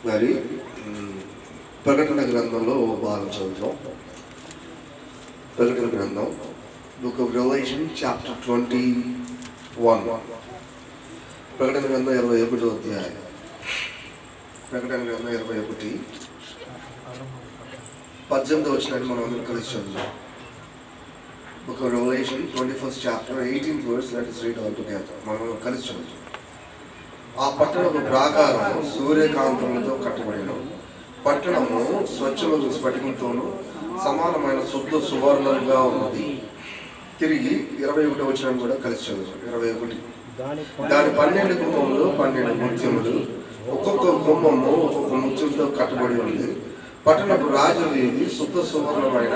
మరి ప్రకటన గ్రంథంలో భాగం చదువుతాం. ప్రకటన గ్రంథం బుక్ ఆఫ్ రెవల్యూషన్ చాప్టర్ 21. ప్రకటన గ్రంథం 21వ అధ్యాయం. ప్రకటన గ్రంథం 21 18వ వచనాన్ని మనం అందరం కలిసి చదువుతాం. Book of revolution 21st chapter 18th verse. Let us read all together. మనం కలిసి చదువుతాం. ఆ పట్టణపు ప్రాకారము సూర్యకాంతములతో కట్టబడిన పట్టణము స్వచ్ఛమైన స్ఫటికంతోనూ సమానమైన శుద్ధ సువర్ణంగా ఉన్నది. తిరిగి 21వ వచనం కూడా కలిసి చదువుతాం. 21. దాని 12 గుమ్మములు 12 ముత్యములు, ఒక్కొక్క గుమ్మము ఒక్కొక్క ముత్యంతో కట్టబడి ఉంది. పట్టణపు రాజవీధి శుద్ధ సువర్ణమైన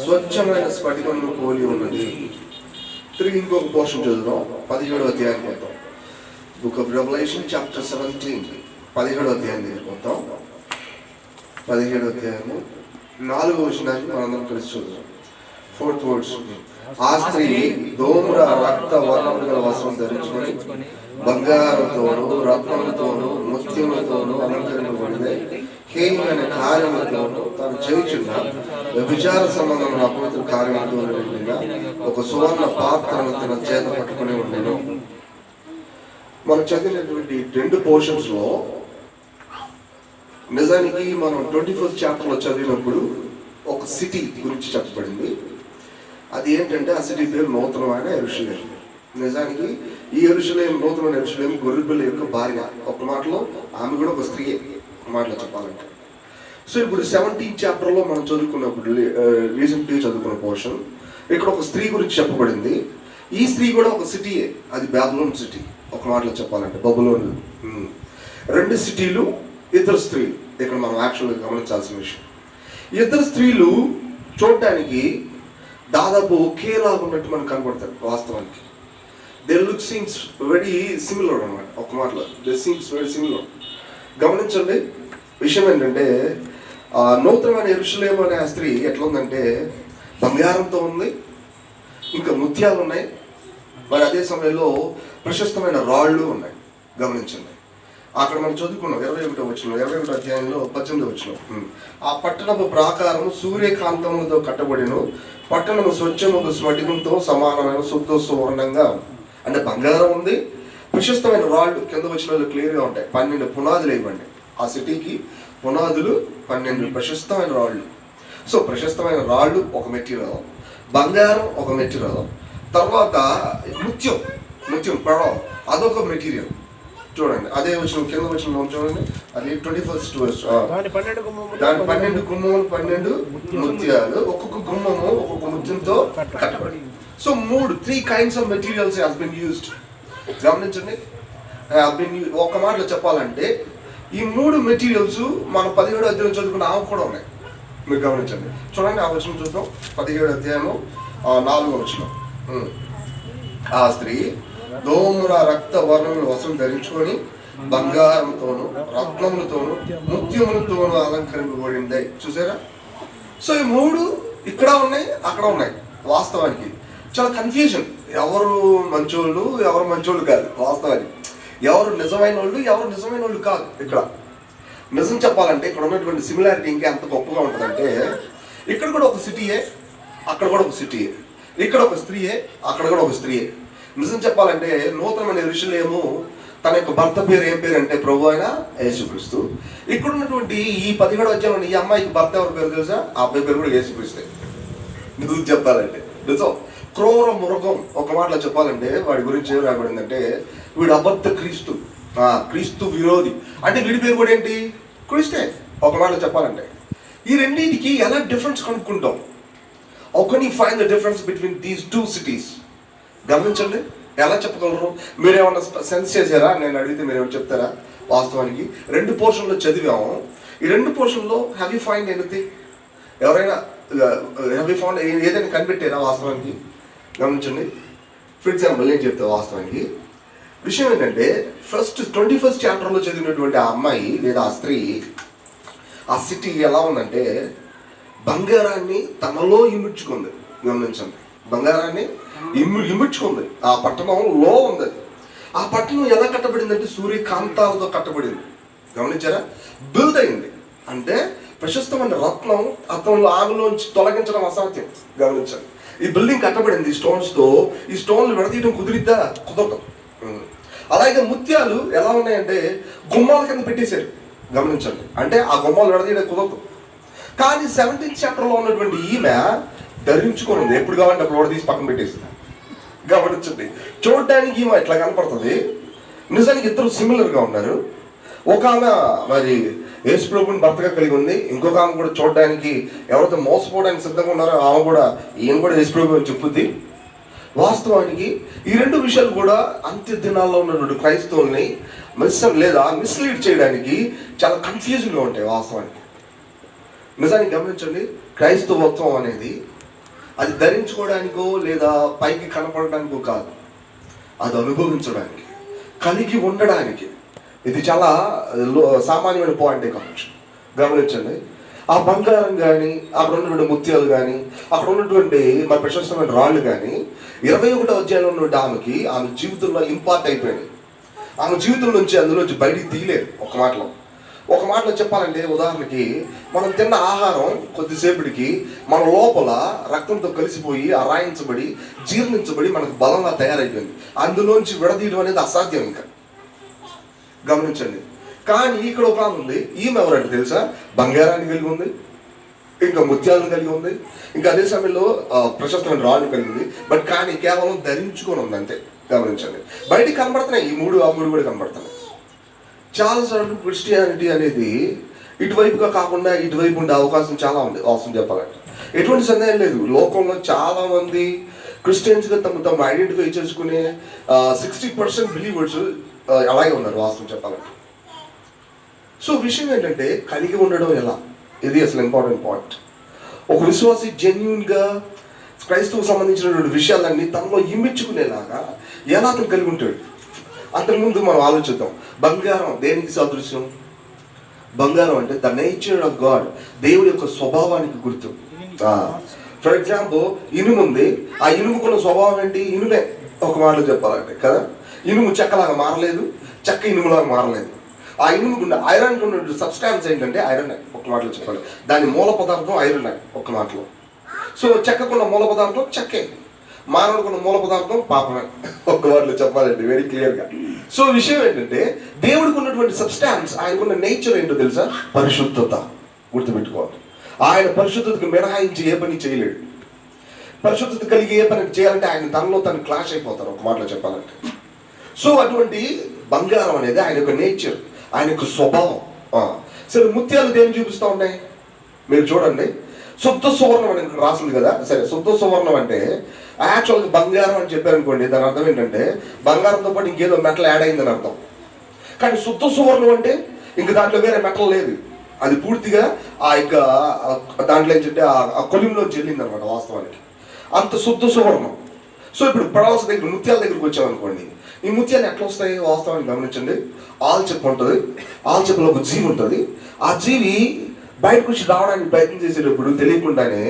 స్వచ్ఛమైన స్ఫటికమును పోలి ఉన్నది. తిరిగి ఇంకొక పోర్షన్ చదువుదాం. 17వ అధ్యాయం మొత్తం. బుక్ ఆఫ్ రెవల్యూషన్ చాప్టర్ 17 17వ అధ్యాయం తీసుకుంటాం. 17వ అధ్యాయము 4వ వచనాన్ని మనందరం కలిసి చూద్దాం. 4th verse. ఆ స్త్రీ ధూమ్ర రక్త వర్ణములు గల వస్త్రం ధరించుకొని బంగారంతోనూ రత్నములతోనూ ముత్యములతోనూ అలంకరింపబడినై హేయమైన కార్యములతోనూ తాను చేయుచున్న వ్యభిచార సంబంధమైన అపవిత్ర కార్యములతో నిండిన ఒక సువర్ణ పాత్రను తన చేత పట్టుకుని ఉండెను. మనం చదివినటువంటి 2 పోర్షన్స్ లో నిజానికి మనం 21st chapter చదివినప్పుడు ఒక సిటీ గురించి చెప్పబడింది. అది ఏంటంటే ఆ సిటీ పేరు నూతనమైన యెరూషలేము. నిజానికి ఈ యెరూషలేము, నూతనమైన యెరూషలేము గొర్రెపిల్ల యొక్క భార్య. ఒక మాటలో ఆమె కూడా ఒక స్త్రీయే, ఒక మాటలో చెప్పాలంటే. సో ఇప్పుడు 17th chapter మనం చదువుకున్నప్పుడు రీసెంట్గా చదువుకున్న పోర్షన్ ఇక్కడ ఒక స్త్రీ గురించి చెప్పబడింది. ఈ స్త్రీ కూడా ఒక సిటీయే, అది బాబిలోన్ సిటీ. ఒక మాటలో చెప్పాలంటే బబులోను. 2 సిటీలు, 2 స్త్రీలు. ఇక్కడ మనం యాక్చువల్గా గమనించాల్సిన విషయం, 2 స్త్రీలు చూడటానికి దాదాపు ఒకేలాగా ఉన్నట్టు మనకు కనబడతారు. వాస్తవానికి they look seems very similar అన్నమాట. ఒక మాటలో దే సీమ్స్ వెరీ సిమిలర్. గమనించండి, విషయం ఏంటంటే నూతనమైన యెరూషలేము అనే ఆ స్త్రీ ఎట్లా ఉందంటే బంగారంతో ఉంది, ఇంకా ముత్యాలు ఉన్నాయి, మరి అదే సమయంలో ప్రశస్తమైన రాళ్ళు ఉన్నాయి. గమనించండి, అక్కడ మనం చదువుకున్నాం 21వ వచనం, 21వ అధ్యాయంలో 18వ వచనం. ఆ పట్టణపు ప్రాకారము సూర్యకాంతములతో కట్టబడిను, పట్టణము స్వచ్ఛము స్ఫటికంతో సమానమైన శుద్ధ సువర్ణంగా. అంటే బంగారం ఉంది, ప్రశస్తమైన రాళ్ళు. కింద వచనాలు క్లియర్గా ఉంటాయి. 12 పునాదులు ఇవ్వండి. ఆ సిటీకి పునాదులు 12 ప్రశస్తమైన రాళ్ళు. సో ప్రశస్తమైన రాళ్ళు ఒక మెటీరియల్, బంగారం ఒక మెటీరియల్, తర్వాత ముత్యం పడవ అదొక మెటీరియల్. చూడండి, అదే వచ్చిన కింద వచ్చిన చూడండి, అది 21st verse. దాని 12 గుమ్మములు 12 ముత్యాలు, ఒక్కొక్క గుమ్మము ఒక్కొక్క ముత్యంతో కట్టబడి. So 3 kinds of materials has been used. గమనించండి, ఒక మాటలో చెప్పాలంటే ఈ 3 మెటీరియల్స్ మన 17వ అధ్యాయం చదువుకున్న ఆమె కూడా ఉన్నాయి. మీరు గమనించండి, చూడండి ఆ వచనం చూద్దాం. 17వ అధ్యాయము 4వ వచనం. ఆ స్త్రీ ధూమ్ర రక్త వర్ణముల వస్త్రం ధరించుకొని బంగారంతోనూ రత్నములతోనూ ముత్యములతోనూ అలంకరింపబడింది. చూసారా? సో ఈ 3 ఇక్కడ ఉన్నాయి, అక్కడ ఉన్నాయి. వాస్తవానికి చాలా కన్ఫ్యూజన్. ఎవరు మంచోళ్ళు, ఎవరు మంచోళ్ళు కాదు. వాస్తవానికి ఎవరు నిజమైన వాళ్ళు, ఎవరు నిజమైన వాళ్ళు కాదు. ఇక్కడ నిజం చెప్పాలంటే ఇక్కడ ఉన్నటువంటి సిమిలారిటీ ఇంకా ఎంత గొప్పగా ఉంటుందంటే, ఇక్కడ కూడా ఒక సిటీయే, అక్కడ కూడా ఒక సిటీయే, ఇక్కడ ఒక స్త్రీయే, అక్కడ కూడా ఒక స్త్రీయే. నిజం చెప్పాలంటే నూతనమైన యెరూషలేము తన యొక్క భర్త పేరు ఏం పేరు అంటే ప్రభు అయిన యేసుక్రీస్తు. ఇక్కడ ఉన్నటువంటి ఈ 17వ అధ్యాయంలో ఈ అమ్మాయికి భర్త ఎవరి పేరు తెలుసా? ఆ అబ్బాయి పేరు కూడా యేసుక్రీస్తే. నిజం చెప్పాలంటే నిజం. క్రూర మృగం. ఒక మాటలో చెప్పాలంటే వాడి గురించి ఏం రాబడిందంటే వీడు అబద్ధ క్రీస్తు, క్రీస్తు విరోధి. అంటే వీడి పేరు కూడా ఏంటి? క్రీస్తే. ఒక మాటలో చెప్పాలంటే ఈ రెండింటికి ఎలా difference కనుక్కుంటాం? How can you find the difference between these 2 cities? గమనించండి, ఎలా చెప్పగలరు? మీరేమన్నా సెన్స్ చేశారా? నేను అడిగితే మీరు ఏమైనా చెప్తారా? వాస్తవానికి 2 పోర్షన్లో చదివాము. ఈ 2 పోర్షన్లో హ్యావ్ యూ ఫైండ్ ఎనీథింగ్? ఎవరైనా హ్యావ్ యూ ఫౌండ్ ఏదైనా కనిపెట్టారా? వాస్తవానికి గమనించండి. ఫర్ ఎగ్జాంపుల్ నేను చెప్తా. వాస్తవానికి విషయం ఏంటంటే 21st chapter చదివినటువంటి ఆ అమ్మాయి లేదా ఆ స్త్రీ, ఆ సిటీ ఎలా ఉందంటే బంగారాన్ని తనలో ఇముడ్చుకుంది. గమనించండి, బంగారాన్ని ఇముడ్చుకుంది. ఆ పట్టణంలో ఉంది. ఆ పట్టణం ఎలా కట్టబడిందంటే సూర్యకాంతాలతో కట్టబడింది. గమనించారా? బిల్డ్ అయింది అంటే ప్రశస్తమైన రత్నం అతను ఆగులోంచి తొలగించడం అసాధ్యం. గమనించండి, ఈ బిల్డింగ్ కట్టబడింది ఈ స్టోన్స్తో. ఈ స్టోన్లు విడదీయడం కుదిరిద్దా? కుదరదు. అలాగే ముత్యాలు ఎలా ఉన్నాయంటే గుమ్మాల కింద పెట్టేశారు. గమనించండి, అంటే ఆ గుమ్మాలు విడదీయడం కుదరదు. కానీ 17th చాప్టర్లో ఉన్నటువంటి ఈమె ధరించుకోనుంది. ఎప్పుడు కావాలంటే అప్పుడు తీసి పక్కన పెట్టేసింది. గమనించండి, చూడడానికి ఈమె ఇట్లా కనపడుతుంది, నిజానికి ఇద్దరు సిమిలర్గా ఉన్నారు. ఒక ఆమె మరి యేసు ప్రభుని భర్తగా కలిగి ఉంది, ఇంకొక ఆమె కూడా చూడడానికి ఎవరైతే మోసపోవడానికి సిద్ధంగా ఉన్నారో ఆమె కూడా ఈయన కూడా యేసు ప్రభు అని చెప్పుద్ది. వాస్తవానికి ఈ రెండు విషయాలు కూడా అంత్య దినాల్లో ఉన్నటువంటి క్రైస్తవుల్ని మిస్లీడ్ చేయడానికి చాలా కన్ఫ్యూజన్గా ఉంటాయి. వాస్తవానికి నిజానికి గమనించండి, క్రైస్తవత్వం అనేది అది ధరించుకోవడానికో లేదా పైకి కనపడడానికో కాదు, అది అనుభవించడానికి, కలిగి ఉండడానికి. ఇది చాలా సామాన్యమైన పాయింటే కావచ్చు. గమనించండి, ఆ బంగారం కానీ, అక్కడ ఉన్నటువంటి ముత్యాలు కానీ, అక్కడ ఉన్నటువంటి మన ప్రశస్తమైన రాళ్ళు కానీ 21వ అధ్యాయంలో ఉన్నటువంటి ఆమె జీవితంలో ఇంపార్ట్ అయిపోయింది. ఆమె జీవితం నుంచి అందులోంచి బయటికి తీయలేదు. ఒక మాటలో చెప్పాలంటే, ఉదాహరణకి మనం తిన్న ఆహారం కొద్దిసేపటికి మన లోపల రక్తంతో కలిసిపోయి అరాయించబడి జీర్ణించబడి మనకు బలంగా తయారైపోయింది. అందులోంచి విడదీయడం అనేది అసాధ్యం ఇంకా. గమనించండి, కానీ ఇక్కడ ఒక ఆమె ఉంది. ఈమె ఎవరంటే తెలుసా? బంగారాన్ని కలిగి ఉంది, ఇంకా ముత్యాలను కలిగి ఉంది, ఇంకా అదే సమయంలో ప్రశస్తమైన రాళ్ళు కలిగి ఉంది. బట్ కానీ కేవలం ధరించుకొని ఉంది అంతే. గమనించండి, బయటికి కనబడుతున్నాయి ఈ మూడు కూడా కనబడుతున్నాయి. చాలాసార్లు క్రిస్టియానిటీ అనేది ఇటువైపుగా కాకుండా ఇటువైపు ఉండే అవకాశం చాలా ఉంది. అవసరం చెప్పాలంటే ఎటువంటి సందేహం లేదు. లోకంలో చాలా మంది క్రిస్టియన్స్గా తమ ఐడెంటిఫై చేసుకునే 60% బిలీవర్స్ అలాగే ఉన్నారు. వాస్తవం చెప్పాలంటే. సో విషయం ఏంటంటే, కలిగి ఉండడం ఎలా, ఇది అసలు ఇంపార్టెంట్ పాయింట్. ఒక విశ్వాసి జెన్యూన్గా క్రైస్తవుకు సంబంధించినటువంటి విషయాలన్నీ తనలో ఇమ్మించుకునేలాగా ఎలా అతను కలిగి ఉంటాడు. అంతకుముందు మనం ఆలోచిద్దాం. బంగారం దేనికి సాదృశ్యం? బంగారం అంటే ద నేచర్ ఆఫ్ గాడ్, దేవుడి యొక్క స్వభావానికి గుర్తు. ఫర్ ఎగ్జాంపుల్, ఇనుము ఉంది. ఆ ఇనుముకున్న స్వభావం ఏంటి? ఇనుమే. ఒక మాటలో చెప్పాలంటే కదా, ఇనుము చెక్కలాగా మారలేదు, చెక్క ఇనుములాగా మారలేదు. ఆ ఇనుముకున్న ఐరన్కి ఉన్న సబ్స్టాన్స్ ఏంటంటే ఐరన్. ఒక మాటలో చెప్పాలి, దాని మూల పదార్థం ఐరన్. ఒక మాటలో. సో చెక్కకున్న మూల పదార్థం చెక్కే, మానవుడుకున్న మూల పదార్థం పాపమే. ఒక మాటలో చెప్పాలంటే వెరీ క్లియర్గా. సో విషయం ఏంటంటే, దేవుడికి ఉన్నటువంటి సబ్స్టాన్స్, ఆయనకున్న నేచర్ ఏంటో తెలుసా? పరిశుద్ధత. గుర్తుపెట్టుకోవాలి, ఆయన పరిశుద్ధతకు మినహాయించి ఏ పని చేయలేడు. పరిశుద్ధత కలిగి ఏ పని చేయాలంటే ఆయన తనలో తను క్లాష్ అయిపోతారు. ఒక మాటలో చెప్పాలంటే. సో అటువంటి బంగారం అనేది ఆయన యొక్క నేచర్, ఆయన యొక్క స్వభావం. సరే, ముత్యాలు దేని చూపిస్తూ ఉన్నాయి? మీరు చూడండి, శుద్ధ సువర్ణం అని ఇక్కడ రాసింది కదా. సరే, శుద్ధ సువర్ణం అంటే యాక్చువల్గా బంగారం అని చెప్పారనుకోండి, దాని అర్థం ఏంటంటే బంగారంతో పాటు ఇంకేదో మెటల్ యాడ్ అయిందని అర్థం. కానీ శుద్ధ సువర్ణం అంటే ఇంక దాంట్లో వేరే మెటల్ లేదు, అది పూర్తిగా ఆ యొక్క దాంట్లో ఏంటంటే ఆ కొలింలో చెల్లింది అనమాట వాస్తవానికి. అంత శుద్ధ సువర్ణం. సో ఇప్పుడు పడవలస దగ్గర ముత్యాల దగ్గరికి వచ్చామనుకోండి, ఈ ముత్యాలు ఎట్లా వస్తాయి వాస్తవానికి గమనించండి. ఆల్చెప్ప ఉంటుంది, ఆల్చెప్పలో ఒక జీవి ఉంటుంది. ఆ జీవి బయటకు వచ్చి రావడానికి ప్రయత్నం చేసేటప్పుడు తెలియకుండానే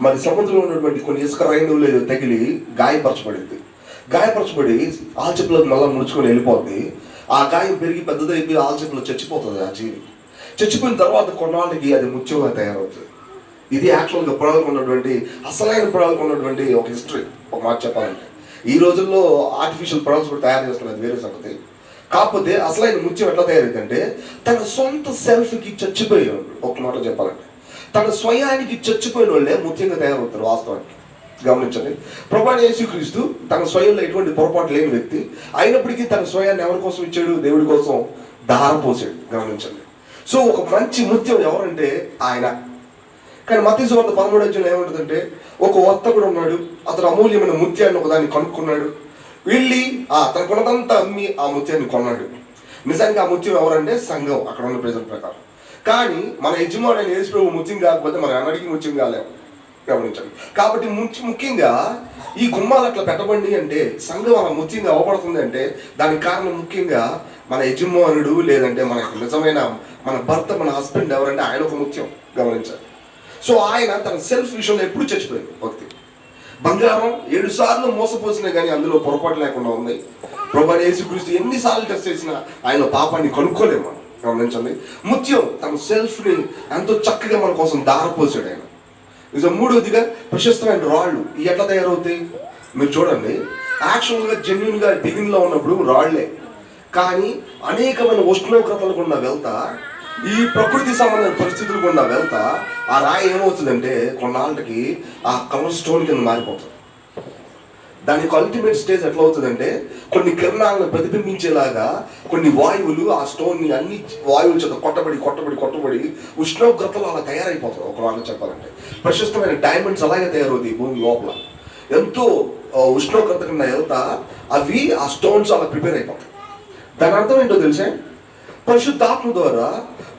మరి సముద్రంలో ఉన్నటువంటి కొన్ని ఇసుక రైండులు తగిలి గాయపరచబడి ఆల్చెప్పలోకి మళ్ళీ ముడుచుకొని వెళ్ళిపోద్ది. ఆ గాయం పెరిగి పెద్దదైపోయి ఆల్చెప్పలో చచ్చిపోతుంది. ఆ జీవి చచ్చిపోయిన తర్వాత కొన్నాళ్ళకి అది ముత్యంగా తయారవుతుంది. ఇది యాక్చువల్గా పొడవకు ఉన్నటువంటి అసలైన పొడవకు ఉన్నటువంటి ఒక హిస్టరీ. ఒక మాట చెప్పాలంటే, ఈ రోజుల్లో ఆర్టిఫిషియల్ ప్రొడక్ట్స్ కూడా తయారు చేస్తున్నారు, వేరే సంగతి. కాకపోతే అసలైన ముత్యం ఎట్లా తయారైందంటే, తన సొంత సెల్ఫ్కి చచ్చిపోయాడు. ఒక మాట చెప్పాలంటే, తన స్వయానికి చచ్చిపోయిన వాళ్ళే ముత్యంగా తయారవుతారు వాస్తవానికి. గమనించండి, ప్రభువైన యేసుక్రీస్తు తన స్వయంలో ఎటువంటి పొరపాటు లేని వ్యక్తి అయినప్పటికీ తన స్వయాన్ని ఎవరి కోసం ఇచ్చాడు? దేవుడి కోసం దారపోసాడు. గమనించండి. సో ఒక మంచి ముత్యం ఎవరంటే ఆయన. కానీ మత్తయి సువార్త 13వ అధ్యాయంలో ఏముంటుందంటే, ఒక వర్తకుడు ఉన్నాడు, అతను అమూల్యమైన ముత్యాన్ని ఒకదాన్ని కనుక్కున్నాడు. వెళ్ళి తన కొనదంతా అమ్మి ఆ ముత్యాన్ని కొన్నాడు. నిజానికి ఆ ముత్యం ఎవరంటే సంఘం, అక్కడ ఉన్న ప్రజల ప్రకారం. కానీ మన యజమాని యేసు ప్రభువు ముత్యం కాకపోతే మనం అన్నడికి ముత్యం కాలేము. గమనించండి. కాబట్టి ముఖ్యంగా ఈ గుమ్మాలు అట్లా పెట్టబండి అంటే, సంఘం అలా ముత్యంగా అవపడుతుంది అంటే దానికి కారణం ముఖ్యంగా మన యజమానుడు, లేదంటే మన నిజమైన మన భర్త, మన హస్బెండ్ ఎవరంటే ఆయన ఒక ముత్యం. గమనించాలి. సో ఆయన తన సెల్ఫ్ విషయంలో ఎప్పుడు చచ్చిపోయింది భక్తి. బంగారం 7 సార్లు మోసపోసినా కానీ అందులో పొరపాటు లేకుండా ఉంది. ప్రభువైన యేసుక్రీస్తు ఎన్నిసార్లు టెస్ట్ చేసినా ఆయన పాపాన్ని కనుక్కోలేము మనం. గమనించండి. ముత్యం తన సెల్ఫ్ని ఎంతో చక్కగా మన కోసం దారపోసాడు ఆయన. నిజం. మూడవదిగా ప్రశస్తమైన రాళ్ళు ఇవి ఎట్లా తయారవుతాయి మీరు చూడండి. యాక్చువల్గా జెన్యున్గా బిగిన్లో ఉన్నప్పుడు రాళ్లే, కానీ అనేకమైన ఉష్ణోగ్రతలు గుండా వెళ్తా, ఈ ప్రకృతి సంబంధమైన పరిస్థితులు గుండా వెళ్తా ఆ రాయి ఏమవుతుందంటే కొన్నాళ్ళకి ఆ కలర్ స్టోన్ కింద మారిపోతుంది. దానికి అల్టిమేట్ స్టేజ్ ఎట్లా అవుతుందంటే కొన్ని కిరణాలను ప్రతిబింబించేలాగా కొన్ని వాయువులు ఆ స్టోన్ని అన్ని వాయువుల చేత కొట్టబడి ఉష్ణోగ్రతలు అలా తయారైపోతాయి. ఒక వాళ్ళు చెప్పాలంటే ప్రశస్తమైన డైమండ్స్ అలాగే తయారవుతాయి భూమి లోపల. ఎంతో ఉష్ణోగ్రత కింద వెళ్తా అవి ఆ స్టోన్స్ అలా ప్రిపేర్ అయిపోతాయి. దాని అర్థం ఏంటో తెలుసా? పరిశుద్ధాత్మ ద్వారా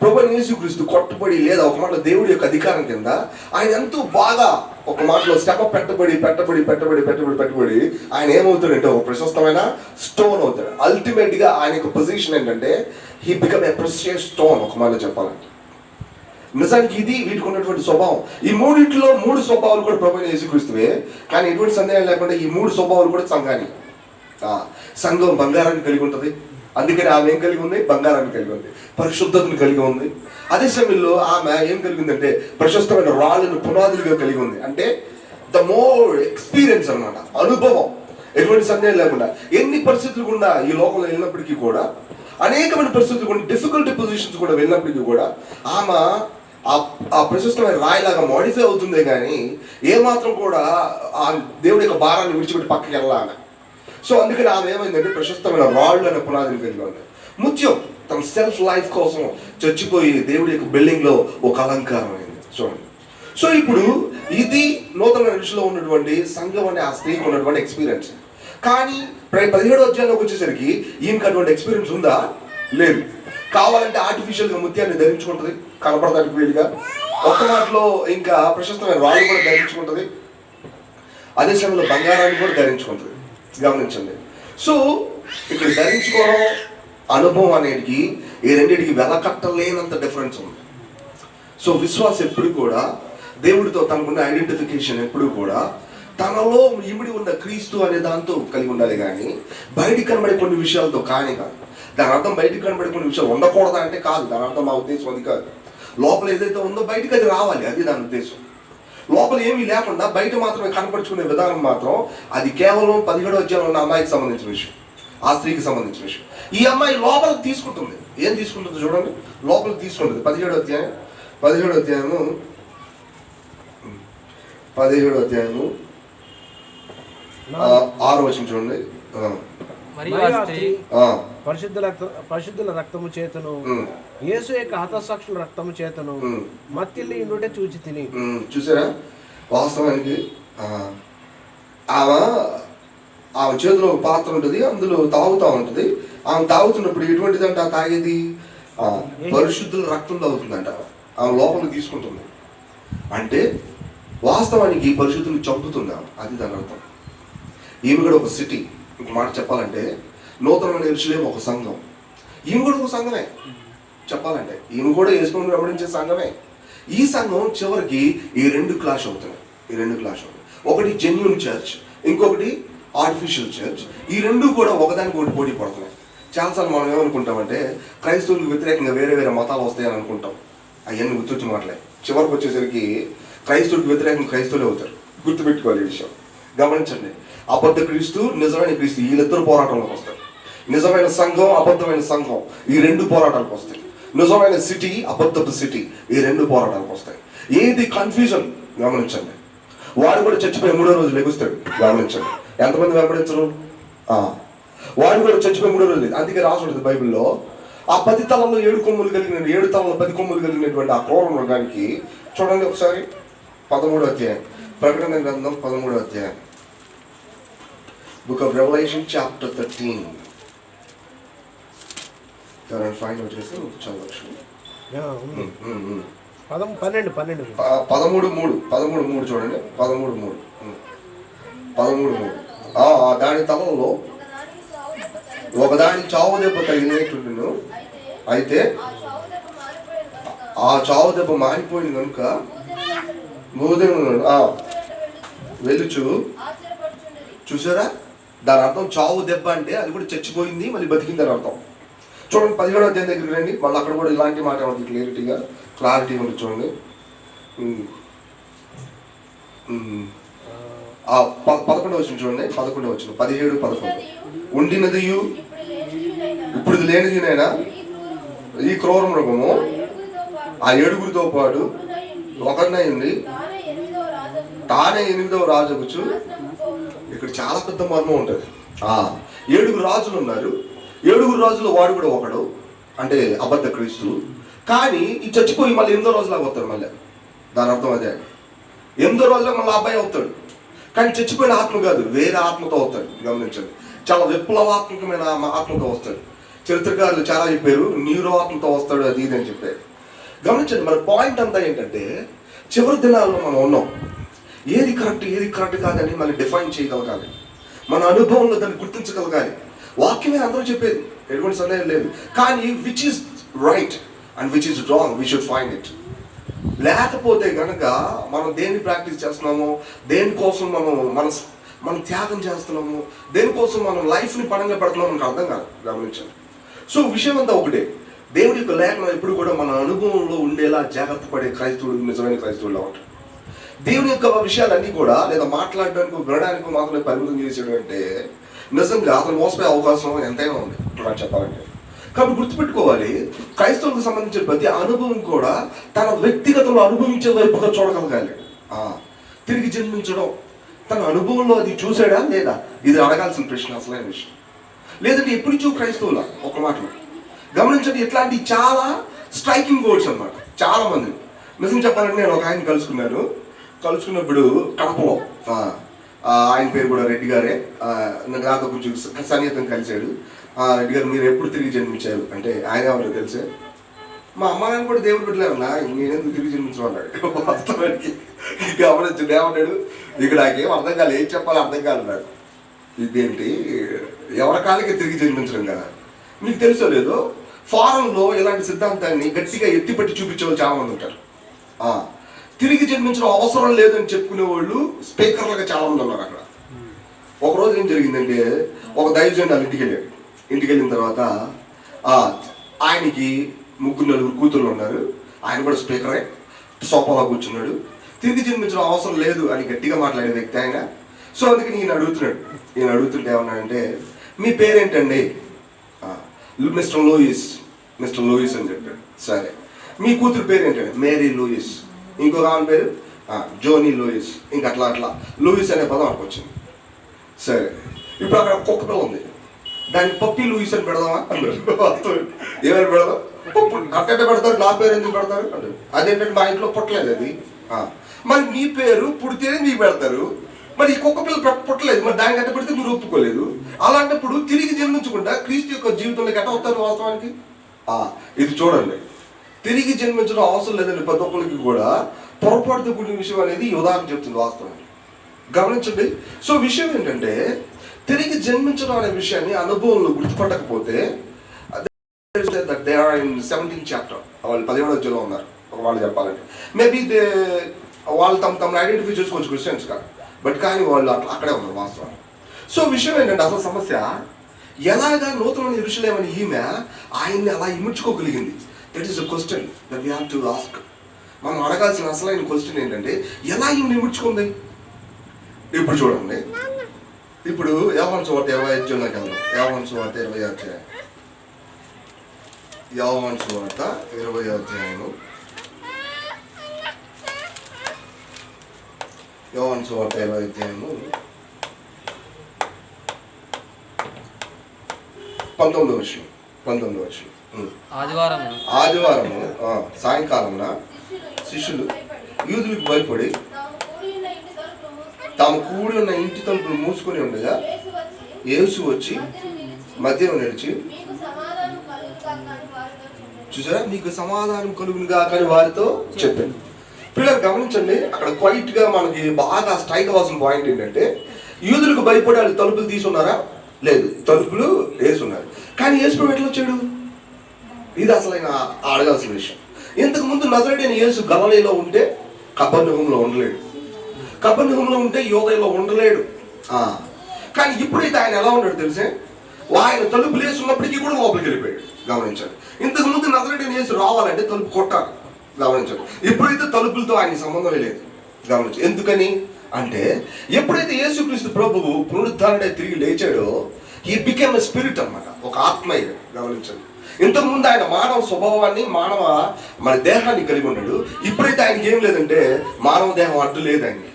ప్రభువైన యేసుక్రీస్తు కొట్టబడి లేదా ఒక మాటలో దేవుడి యొక్క అధికారం కింద ఆయన ఎంతో బాగా ఒక మాటలో శ్రమ పెట్టబడి ఆయన ఏమవుతాడంటే ఒక ప్రశస్తమైన స్టోన్ అవుతాడు. అల్టిమేట్ గా ఆయన యొక్క పొజిషన్ ఏంటంటే he become a precious stone. ఒక మాటలో చెప్పాలంటే నిజానికి ఇది వీటికి ఉన్నటువంటి స్వభావం. ఈ మూడింటిలో 3 స్వభావాలు కూడా ప్రభువైన యేసుక్రీస్తువే, కానీ ఎటువంటి సందేహం లేకుండా ఈ 3 స్వభావాలు కూడా సంఘానికి. సంఘం బంగారాన్ని కలిగి ఉంటుంది, అందుకని ఆమె ఏం కలిగి ఉంది? బంగారాన్ని కలిగి ఉంది, పరిశుద్ధతను కలిగి ఉంది. అదే సమయంలో ఆమె ఏం కలిగిందంటే ప్రశస్తమైన రాళ్ళను పునాదులుగా కలిగి ఉంది. అంటే ద మోర్ ఎక్స్పీరియన్స్ అన్నమాట, అనుభవం. ఎటువంటి సందేహం లేకుండా ఎన్ని పరిస్థితులు కూడా ఈ లోకంలో వెళ్ళినప్పటికీ కూడా, అనేకమైన పరిస్థితులు కూడా, డిఫికల్టీ పొజిషన్స్ కూడా వెళ్ళినప్పటికీ కూడా ఆమె ఆ ప్రశస్తమైన రాయిలాగా మోడిఫై అవుతుందే కానీ ఏమాత్రం కూడా ఆ దేవుడి యొక్క భారాన్ని విడిచిపెట్టి పక్కకి వెళ్ళాలి. సో అందుకని ఆమె ఏమైందంటే ప్రశస్తమైన రాళ్ళు అనే పునాదిని కలిగి ఉంది. ముత్యం తన సెల్ఫ్ లైఫ్ కోసం చచ్చిపోయి దేవుడి యొక్క బిల్డింగ్ లో ఒక అలంకారం అయింది. చూడండి. సో ఇప్పుడు ఇది నూతన ఋషిలో ఉన్నటువంటి సంఘం అనే ఆ స్త్రీకి ఉన్నటువంటి ఎక్స్పీరియన్స్. కానీ 17వ అధ్యాయంలోకి వచ్చేసరికి ఈమెకి అటువంటి ఎక్స్పీరియన్స్ ఉందా? లేదు. కావాలంటే ఆర్టిఫిషియల్గా ముత్యాన్ని ధరించుకుంటుంది, కనపడడానికి వీలుగా. ఒక్క మాటలో ఇంకా ప్రశస్తమైన రాళ్ళు కూడా ధరించుకుంటుంది, అదే సమయంలో బంగారాన్ని కూడా ధరించుకుంటుంది. గమనించండి. సో ఇక్కడ ధరించుకోవడం అనుభవం అనేది ఈ రెండింటికి వెలకట్టలేనంత డిఫరెన్స్ ఉంది. సో విశ్వాసం ఎప్పుడు కూడా దేవుడితో తనకున్న ఐడెంటిఫికేషన్ ఎప్పుడు కూడా తనలో ఇమిడి ఉన్న క్రీస్తు అనే దాంతో కలిగి ఉండాలి, కానీ బయటికి కనబడే కొన్ని విషయాలతో కానీ కాదు. దాని అర్థం బయటికి కనబడే కొన్ని విషయాలు ఉండకూడదా అంటే కాదు. దాని అర్థం మా ఉద్దేశం అది కాదు. లోపల ఏదైతే ఉందో బయటికి అది రావాలి, అది దాని ఉద్దేశం. లోపల ఏమీ లేకుండా బయట మాత్రమే కనపరుచుకునే విధానం మాత్రం అది కేవలం 17వ అధ్యాయంలో ఉన్న అమ్మాయికి సంబంధించిన విషయం, ఆ స్త్రీకి సంబంధించిన విషయం. ఈ అమ్మాయి లోపలికి తీసుకుంటుంది. ఏం తీసుకుంటుంది చూడండి, లోపలికి తీసుకుంటుంది. 17వ అధ్యాయము 6వ వచనం చూడండి. పరిశుద్ధుల రక్తము చేతను యేసు యొక్క హతసాక్షుల రక్తము చేతను మత్తిల్లి ఇండుటే చూచి తిని. చూసారా? వాస్తవానికి ఆమె చేతిలో ఒక పాత్ర ఉంటుంది, అందులో తాగుతూ ఉంటుంది. ఆమె తాగుతున్నప్పుడు ఎటువంటిదంట తాగేది? పరిశుద్ధుల రక్తం తాగుతుందంట. ఆమె లోపలికి తీసుకుంటుంది అంటే వాస్తవానికి పరిశుద్ధులు చంపుతుందా, అది దాని అర్థం. ఈమె కూడా ఒక సిటీ. ఇంక మాట చెప్పాలంటే నూతనమైన యెరూషలేము ఒక సంఘం, ఈమె కూడా ఒక సంఘమే చెప్పాలంటే. ఈమె కూడా యేసుని వెంబడించే సంఘమే. ఈ సంఘం చివరికి ఈ రెండు క్లాష్ అవుతున్నాయి. ఒకటి జెన్యూన్ చర్చ్, ఇంకొకటి ఆర్టిఫిషియల్ చర్చ్. ఈ రెండు కూడా ఒకదానికి ఒకటి పోటీ పడుతున్నాయి. చాలాసార్లు మనం ఏమనుకుంటామంటే క్రైస్తవులకు వ్యతిరేకంగా వేరే వేరే మతాలు వస్తాయని అనుకుంటాం. అవన్నీ గుర్తొచ్చి మాటలే. చివరికి వచ్చేసరికి క్రైస్తవులకు వ్యతిరేకంగా క్రైస్తవులే అవుతారు. గుర్తుపెట్టుకోవాలి ఈ విషయం. గమనించండి. అబద్ధ క్రీస్తు, నిజమైన క్రీస్తు, వీళ్ళిద్దరు పోరాటంలోకి వస్తారు. నిజమైన సంఘం, అబద్ధమైన సంఘం, ఈ రెండు పోరాటాలకు వస్తాయి. నిజమైన సిటీ, అబద్ధపు సిటీ, ఈ రెండు పోరాటాలకు వస్తాయి. ఏది కన్ఫ్యూజన్? గమనించండి. వాడు కూడా చచ్చిపోయి 3వ రోజు లెగుస్తాడు. గమనించండి. ఎంతమంది వెంబడించరు? వాడు కూడా చచ్చిపోయి 3వ రోజు. అందుకే రాసి ఉంటుంది బైబిల్లో, ఆ 10 తలంలో 7 కొమ్ములు కలిగిన 7 తలంలో 10 కొమ్ములు కలిగినటువంటి ఆ క్రూర మృగానికి చూడండి ఒకసారి 13వ అధ్యాయం, ప్రకటన గ్రంథం 13వ అధ్యాయం, Book of Revelation chapter 13. ఎవరైనా ఫైన్ వచ్చేసి చదవచ్చు. 13:3 చూడండి. 13:3 దాని తలంలో ఒకదాని చావు దెబ్బ తగిలినట్టు, అయితే ఆ చావు దెబ్బ మారిపోయింది కనుక వెళ్ళుచు. చూసారా? దాని అర్థం చావు దెబ్బ అంటే అది కూడా చచ్చిపోయింది మళ్ళీ బతికింది అని అర్థం. చూడండి 17వ అధ్యాయం దగ్గరికి రండి. మళ్ళీ అక్కడ కూడా ఇలాంటి మాట ఉంది, క్లారిటీ ఉంది. చూడండి 11వ వచనం చూడండి. 11వ వచనం 17, 11. ఉండినదియు ఇప్పుడు లేనిదినైనా ఈ క్రూర మృగము ఆ 7గురితో పాటు ఒకరినైంది, తానే 8వ రాజుకు. ఇక్కడ చాలా పెద్ద మర్మం ఉంటుంది. 7 రాజులు ఉన్నారు. 7 రాజులు వాడు కూడా ఒకడు, అంటే అబద్ధ క్రీస్తు. కానీ ఈ చచ్చిపోయి మళ్ళీ 8వ రోజులాగా వస్తాడు. మళ్ళీ దాని అర్థం అదే, 8వ రోజులో మళ్ళీ అబ్బాయి అవుతాడు. కానీ చచ్చిపోయిన ఆత్మ కాదు, వేరే ఆత్మతో అవుతాడు. గమనించండి, చాలా విప్లవాత్మకమైన ఆత్మతో వస్తాడు. చరిత్రకారులు చాలా చెప్పారు, న్యూరో ఆత్మతో వస్తాడు, అది ఇది అని చెప్పారు. గమనించండి, మన పాయింట్ అంతా ఏంటంటే చివరి దినాల్లో మనం ఉన్నాం. ఏది కరెక్ట్ కాదని మళ్ళీ డిఫైన్ చేయగలగాలి. మన అనుభవంలో దాన్ని గుర్తించగలగాలి. వాక్యమే అందరూ చెప్పేది, ఎటువంటి సందేహం లేదు. కానీ which is right and which is wrong, we should find it. లేకపోతే కనుక మనం దేన్ని ప్రాక్టీస్ చేస్తున్నామో, దేనికోసం మనం త్యాగం చేస్తున్నాము, దేనికోసం మనం లైఫ్ని పణంగా పెడుతున్నాము మనకు అర్థం కాదు. గమనించండి. సో విషయం అంతా ఒకటే, దేవుడి యొక్క లేఖనం ఎప్పుడు కూడా మన అనుభవంలో ఉండేలా జాగ్రత్త పడే క్రైస్తవుడు నిజమైన క్రైస్తవుడులా ఉంటాడు. దేవుని యొక్క విషయాలన్నీ కూడా లేదా మాట్లాడడానికి వినడానికి మాత్రమే పరిమితం చేసాడు అంటే నిజంగా అతను మోసపోయే అవకాశం ఎంతైనా ఉంది నాకు చెప్పాలంటే. కాబట్టి గుర్తుపెట్టుకోవాలి, క్రైస్తవులకు సంబంధించిన ప్రతి అనుభవం కూడా తన వ్యక్తిగతంలో అనుభవించే వైపుగా చూడగలగాలి. తిరిగి జన్మించడం తన అనుభవంలో అది చూసాడా లేదా, ఇది అడగాల్సిన ప్రశ్న, అసలైన విషయం. లేదంటే ఎప్పుడు చూ క్రైస్తవుల ఒక మాటలో గమనించండి. ఇట్లాంటి చాలా స్ట్రైకింగ్ వర్డ్స్ అన్నమాట. చాలా మంది నిజం చెప్పాలంటే, నేను ఒక ఆయన కలుసుకున్నప్పుడు కడపలో, ఆయన పేరు కూడా రెడ్డి గారే, నాతో కొంచెం సన్నిహితం కలిశాడు. రెడ్డి గారు, మీరు ఎప్పుడు తిరిగి జన్మించారు అంటే, ఆయన ఎవరో తెలిసే, మా అమ్మ నాన్న కూడా దేవుడు పెట్టలేమన్నా, నేనెందుకు తిరిగి జన్మించమన్నాడు. వాస్తవానికి గమనించండి, ఏమన్నాడు, ఇక్కడ నాకేం అర్థం కాలేదు, ఏం చెప్పాలో అర్థం కాలన్నాడు. ఇదేంటి, ఎవరి కాలికి తిరిగి జన్మించడం కదా. మీకు తెలుసో లేదో, ఫారెన్లో ఇలాంటి సిద్ధాంతాన్ని గట్టిగా ఎత్తిపట్టి చూపించే వాళ్ళు చాలా మంది ఉంటారు. తిరిగి జన్మించడం అవసరం లేదని చెప్పుకునే వాళ్ళు స్పీకర్లుగా చాలా మంది ఉన్నారు అక్కడ. ఒకరోజు ఏం జరిగిందంటే, ఒక దైవజనుడు వాళ్ళ ఇంటికి వెళ్ళిన తర్వాత ఆయనకి 3-4 కూతుర్లు ఉన్నారు. ఆయన కూడా స్పీకరే, సోఫాలో కూర్చున్నాడు. తిరిగి జన్మించడం అవసరం లేదు అని గట్టిగా మాట్లాడే వ్యక్తి ఆయన. సో అందుకని ఈయన అడుగుతుంటే ఏమన్నాడంటే, మీ పేరేంటండి? మిస్టర్ లూయిస్ అని చెప్పాడు. సరే, మీ కూతురు పేరు ఏంటండి? Mary Louise. ఇంకొక ఆమె పేరు జోనీ లూయిస్. ఇంక అట్లా లూయిస్ అనే పదం అక్కడికి వచ్చింది. సరే, ఇప్పుడు అక్కడ కుక్క పిల్ల ఉంది, దానికి పప్పి లూయిస్ అని పెడదామా అన్నాడు. ఏమని పెడదాం? పప్పు అట్టంటే పెడతారు, నా పేరు ఎందుకు పెడతారు అంటే, అదేంటంటే మా ఇంట్లో పుట్టలేదు అది. మరి మీ పేరు పుడితేనే మీకు పెడతారు, మరి ఈ కుక్క పిల్ల పుట్టలేదు, మరి దానికి అట్ట పెడితే మీరు ఒప్పుకోలేదు. అలాంటప్పుడు తిరిగి జన్మించకుండా క్రీస్తు యొక్క జీవితంలోకి ఎట్ట అవుతారు వాస్తవానికి? ఇది చూడండి, తిరిగి జన్మించడం అవసరం లేదండి ప్రతి ఒక్కరికి కూడా. పొరపాటుతో కూడిన విషయం అనేది ఈ ఉదాహరణ చెప్తుంది వాస్తవానికి. గమనించండి. సో విషయం ఏంటంటే, తిరిగి జన్మించడం అనే విషయాన్ని అనుభవంలో గుర్తుపట్టకపోతే, they are in 17th chapter, వాళ్ళు 17వ అధ్యాయంలో ఉన్నారు. ఒక వాళ్ళు చెప్పాలంటే మేబీ వాళ్ళు తమ ఐడెంటిఫై చేసుకోవచ్చు క్రిస్టియన్స్ కాదు, బట్ కానీ వాళ్ళు అక్కడే ఉన్నారు వాస్తవాన్ని. సో విషయం ఏంటంటే, అసలు సమస్య ఎలాగా నూతన యెరూషలేమని ఈమె ఆయన్ని అలా ఇముడ్చుకోగలిగింది? That is a question that we have to ask. మనం అడగాల్సిన అసలైన క్వశ్చన్ ఏంటంటే, ఎలా ఈమె ఇముడ్చుకుంది? ఇప్పుడు చూడండి, ఇప్పుడు యోహాను సువార్త 20 అధ్యాయంలోకి వెళ్దాం. యోహాను సువార్త 20 అధ్యాయం. యోహాను సువార్త 20 అధ్యాయము. యోహాను సువార్త 20 అధ్యాయము 19వ వచనం. ఆదివారము సాయంకాలమున శిష్యులు యూదులకు భయపడి తాము కూడి ఉన్న ఇంటి తలుపులు మూసుకొని ఉండగా యేసు వచ్చి మధ్యలో నిలిచి, చూసారా, మీకు సమాధానం కలుగునుగా కానీ వారితో చెప్పాను. పిల్లలు గమనించండి, అక్కడ క్వైట్ గా మనకి బాగా స్ట్రైక్ అవ్వాల్సిన పాయింట్ ఏంటంటే, యూదులకు భయపడి వాళ్ళు తలుపులు తీసున్నారా? లేదు, తలుపులు వేసున్నారు. కానీ యేసు ఎట్లా వచ్చాడు? ఇది అసలైన అడగాల్సిన విషయం. ఇంతకు ముందు నజరేయుడైన యేసు గలిలయలో ఉంటే కపెర్నహూములో ఉండలేడు, కపెర్నహూములో ఉంటే యూదయలో ఉండలేడు. కానీ ఇప్పుడైతే ఆయన ఎలా ఉన్నాడు తెలిసే? ఆయన తలుపులు వేసి ఉన్నప్పటికీ కూడా లోపలికి వెళ్ళిపోయాడు. గమనించండి. ఇంతకు ముందు నజరేయుడైన యేసు రావాలంటే తలుపు కొట్టాలి. గమనించండి. ఎప్పుడైతే తలుపులతో ఆయన సంబంధం లేదు. గమనించండి. ఎందుకని అంటే ఎప్పుడైతే యేసుక్రీస్తు ప్రభువు పునరుద్ధారణై తిరిగి లేచాడో ఈ బికెమ్ ఎ స్పిరిట్ అన్నమాట, ఒక ఆత్మ. గమనించండి. ఇంతకుముందు ఆయన మానవ స్వభావాన్ని మన దేహాన్ని కలిగి ఉన్నాడు. ఇప్పుడైతే ఆయనకి ఏం లేదంటే మానవ దేహం అడ్డు లేదు ఆయనకి.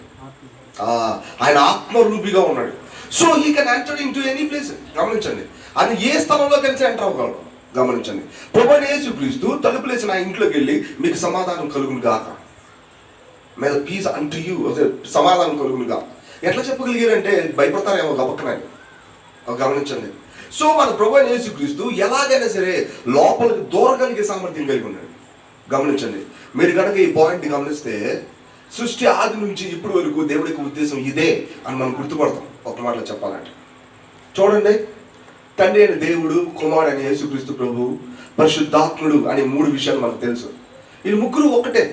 ఆయన ఆత్మరూపిగా ఉన్నాడు. So he can enter in to any place. గమనించండి. అది ఏ స్థలంలో కలిసి ఎంటర్ అవ్వగలడు. గమనించండి. ప్రభువైన యేసుక్రీస్తు తలుపులేసి నా ఇంట్లోకి వెళ్ళి మీకు సమాధానం కలుగును గాక, may the peace unto you, సమాధానం కలుగును గాక. ఎట్లా చెప్పగలిగారంటే భయపడతారేమో గబక్కనని. గమనించండి. సో మన ప్రభువైన యేసుక్రీస్తు ఎలాగైనా సరే లోపలికి దూరగలిగే సామర్థ్యం కలిగి ఉన్నాడు. గమనించండి. మీరు కనుక ఈ పాయింట్ గమనిస్తే సృష్టి ఆది నుంచి ఇప్పటి వరకు దేవుడికి ఉద్దేశం ఇదే అని మనం గుర్తుపడతాం. ఒక మాటలో చెప్పాలంటే చూడండి, తండ్రి అయిన దేవుడు, కుమారుడు అయిన యేసుక్రీస్తు ప్రభు, పరిశుద్ధాత్ముడు అనే 3 విషయాలు మనకు తెలుసు. ఈ ముగ్గురు ఒకటే,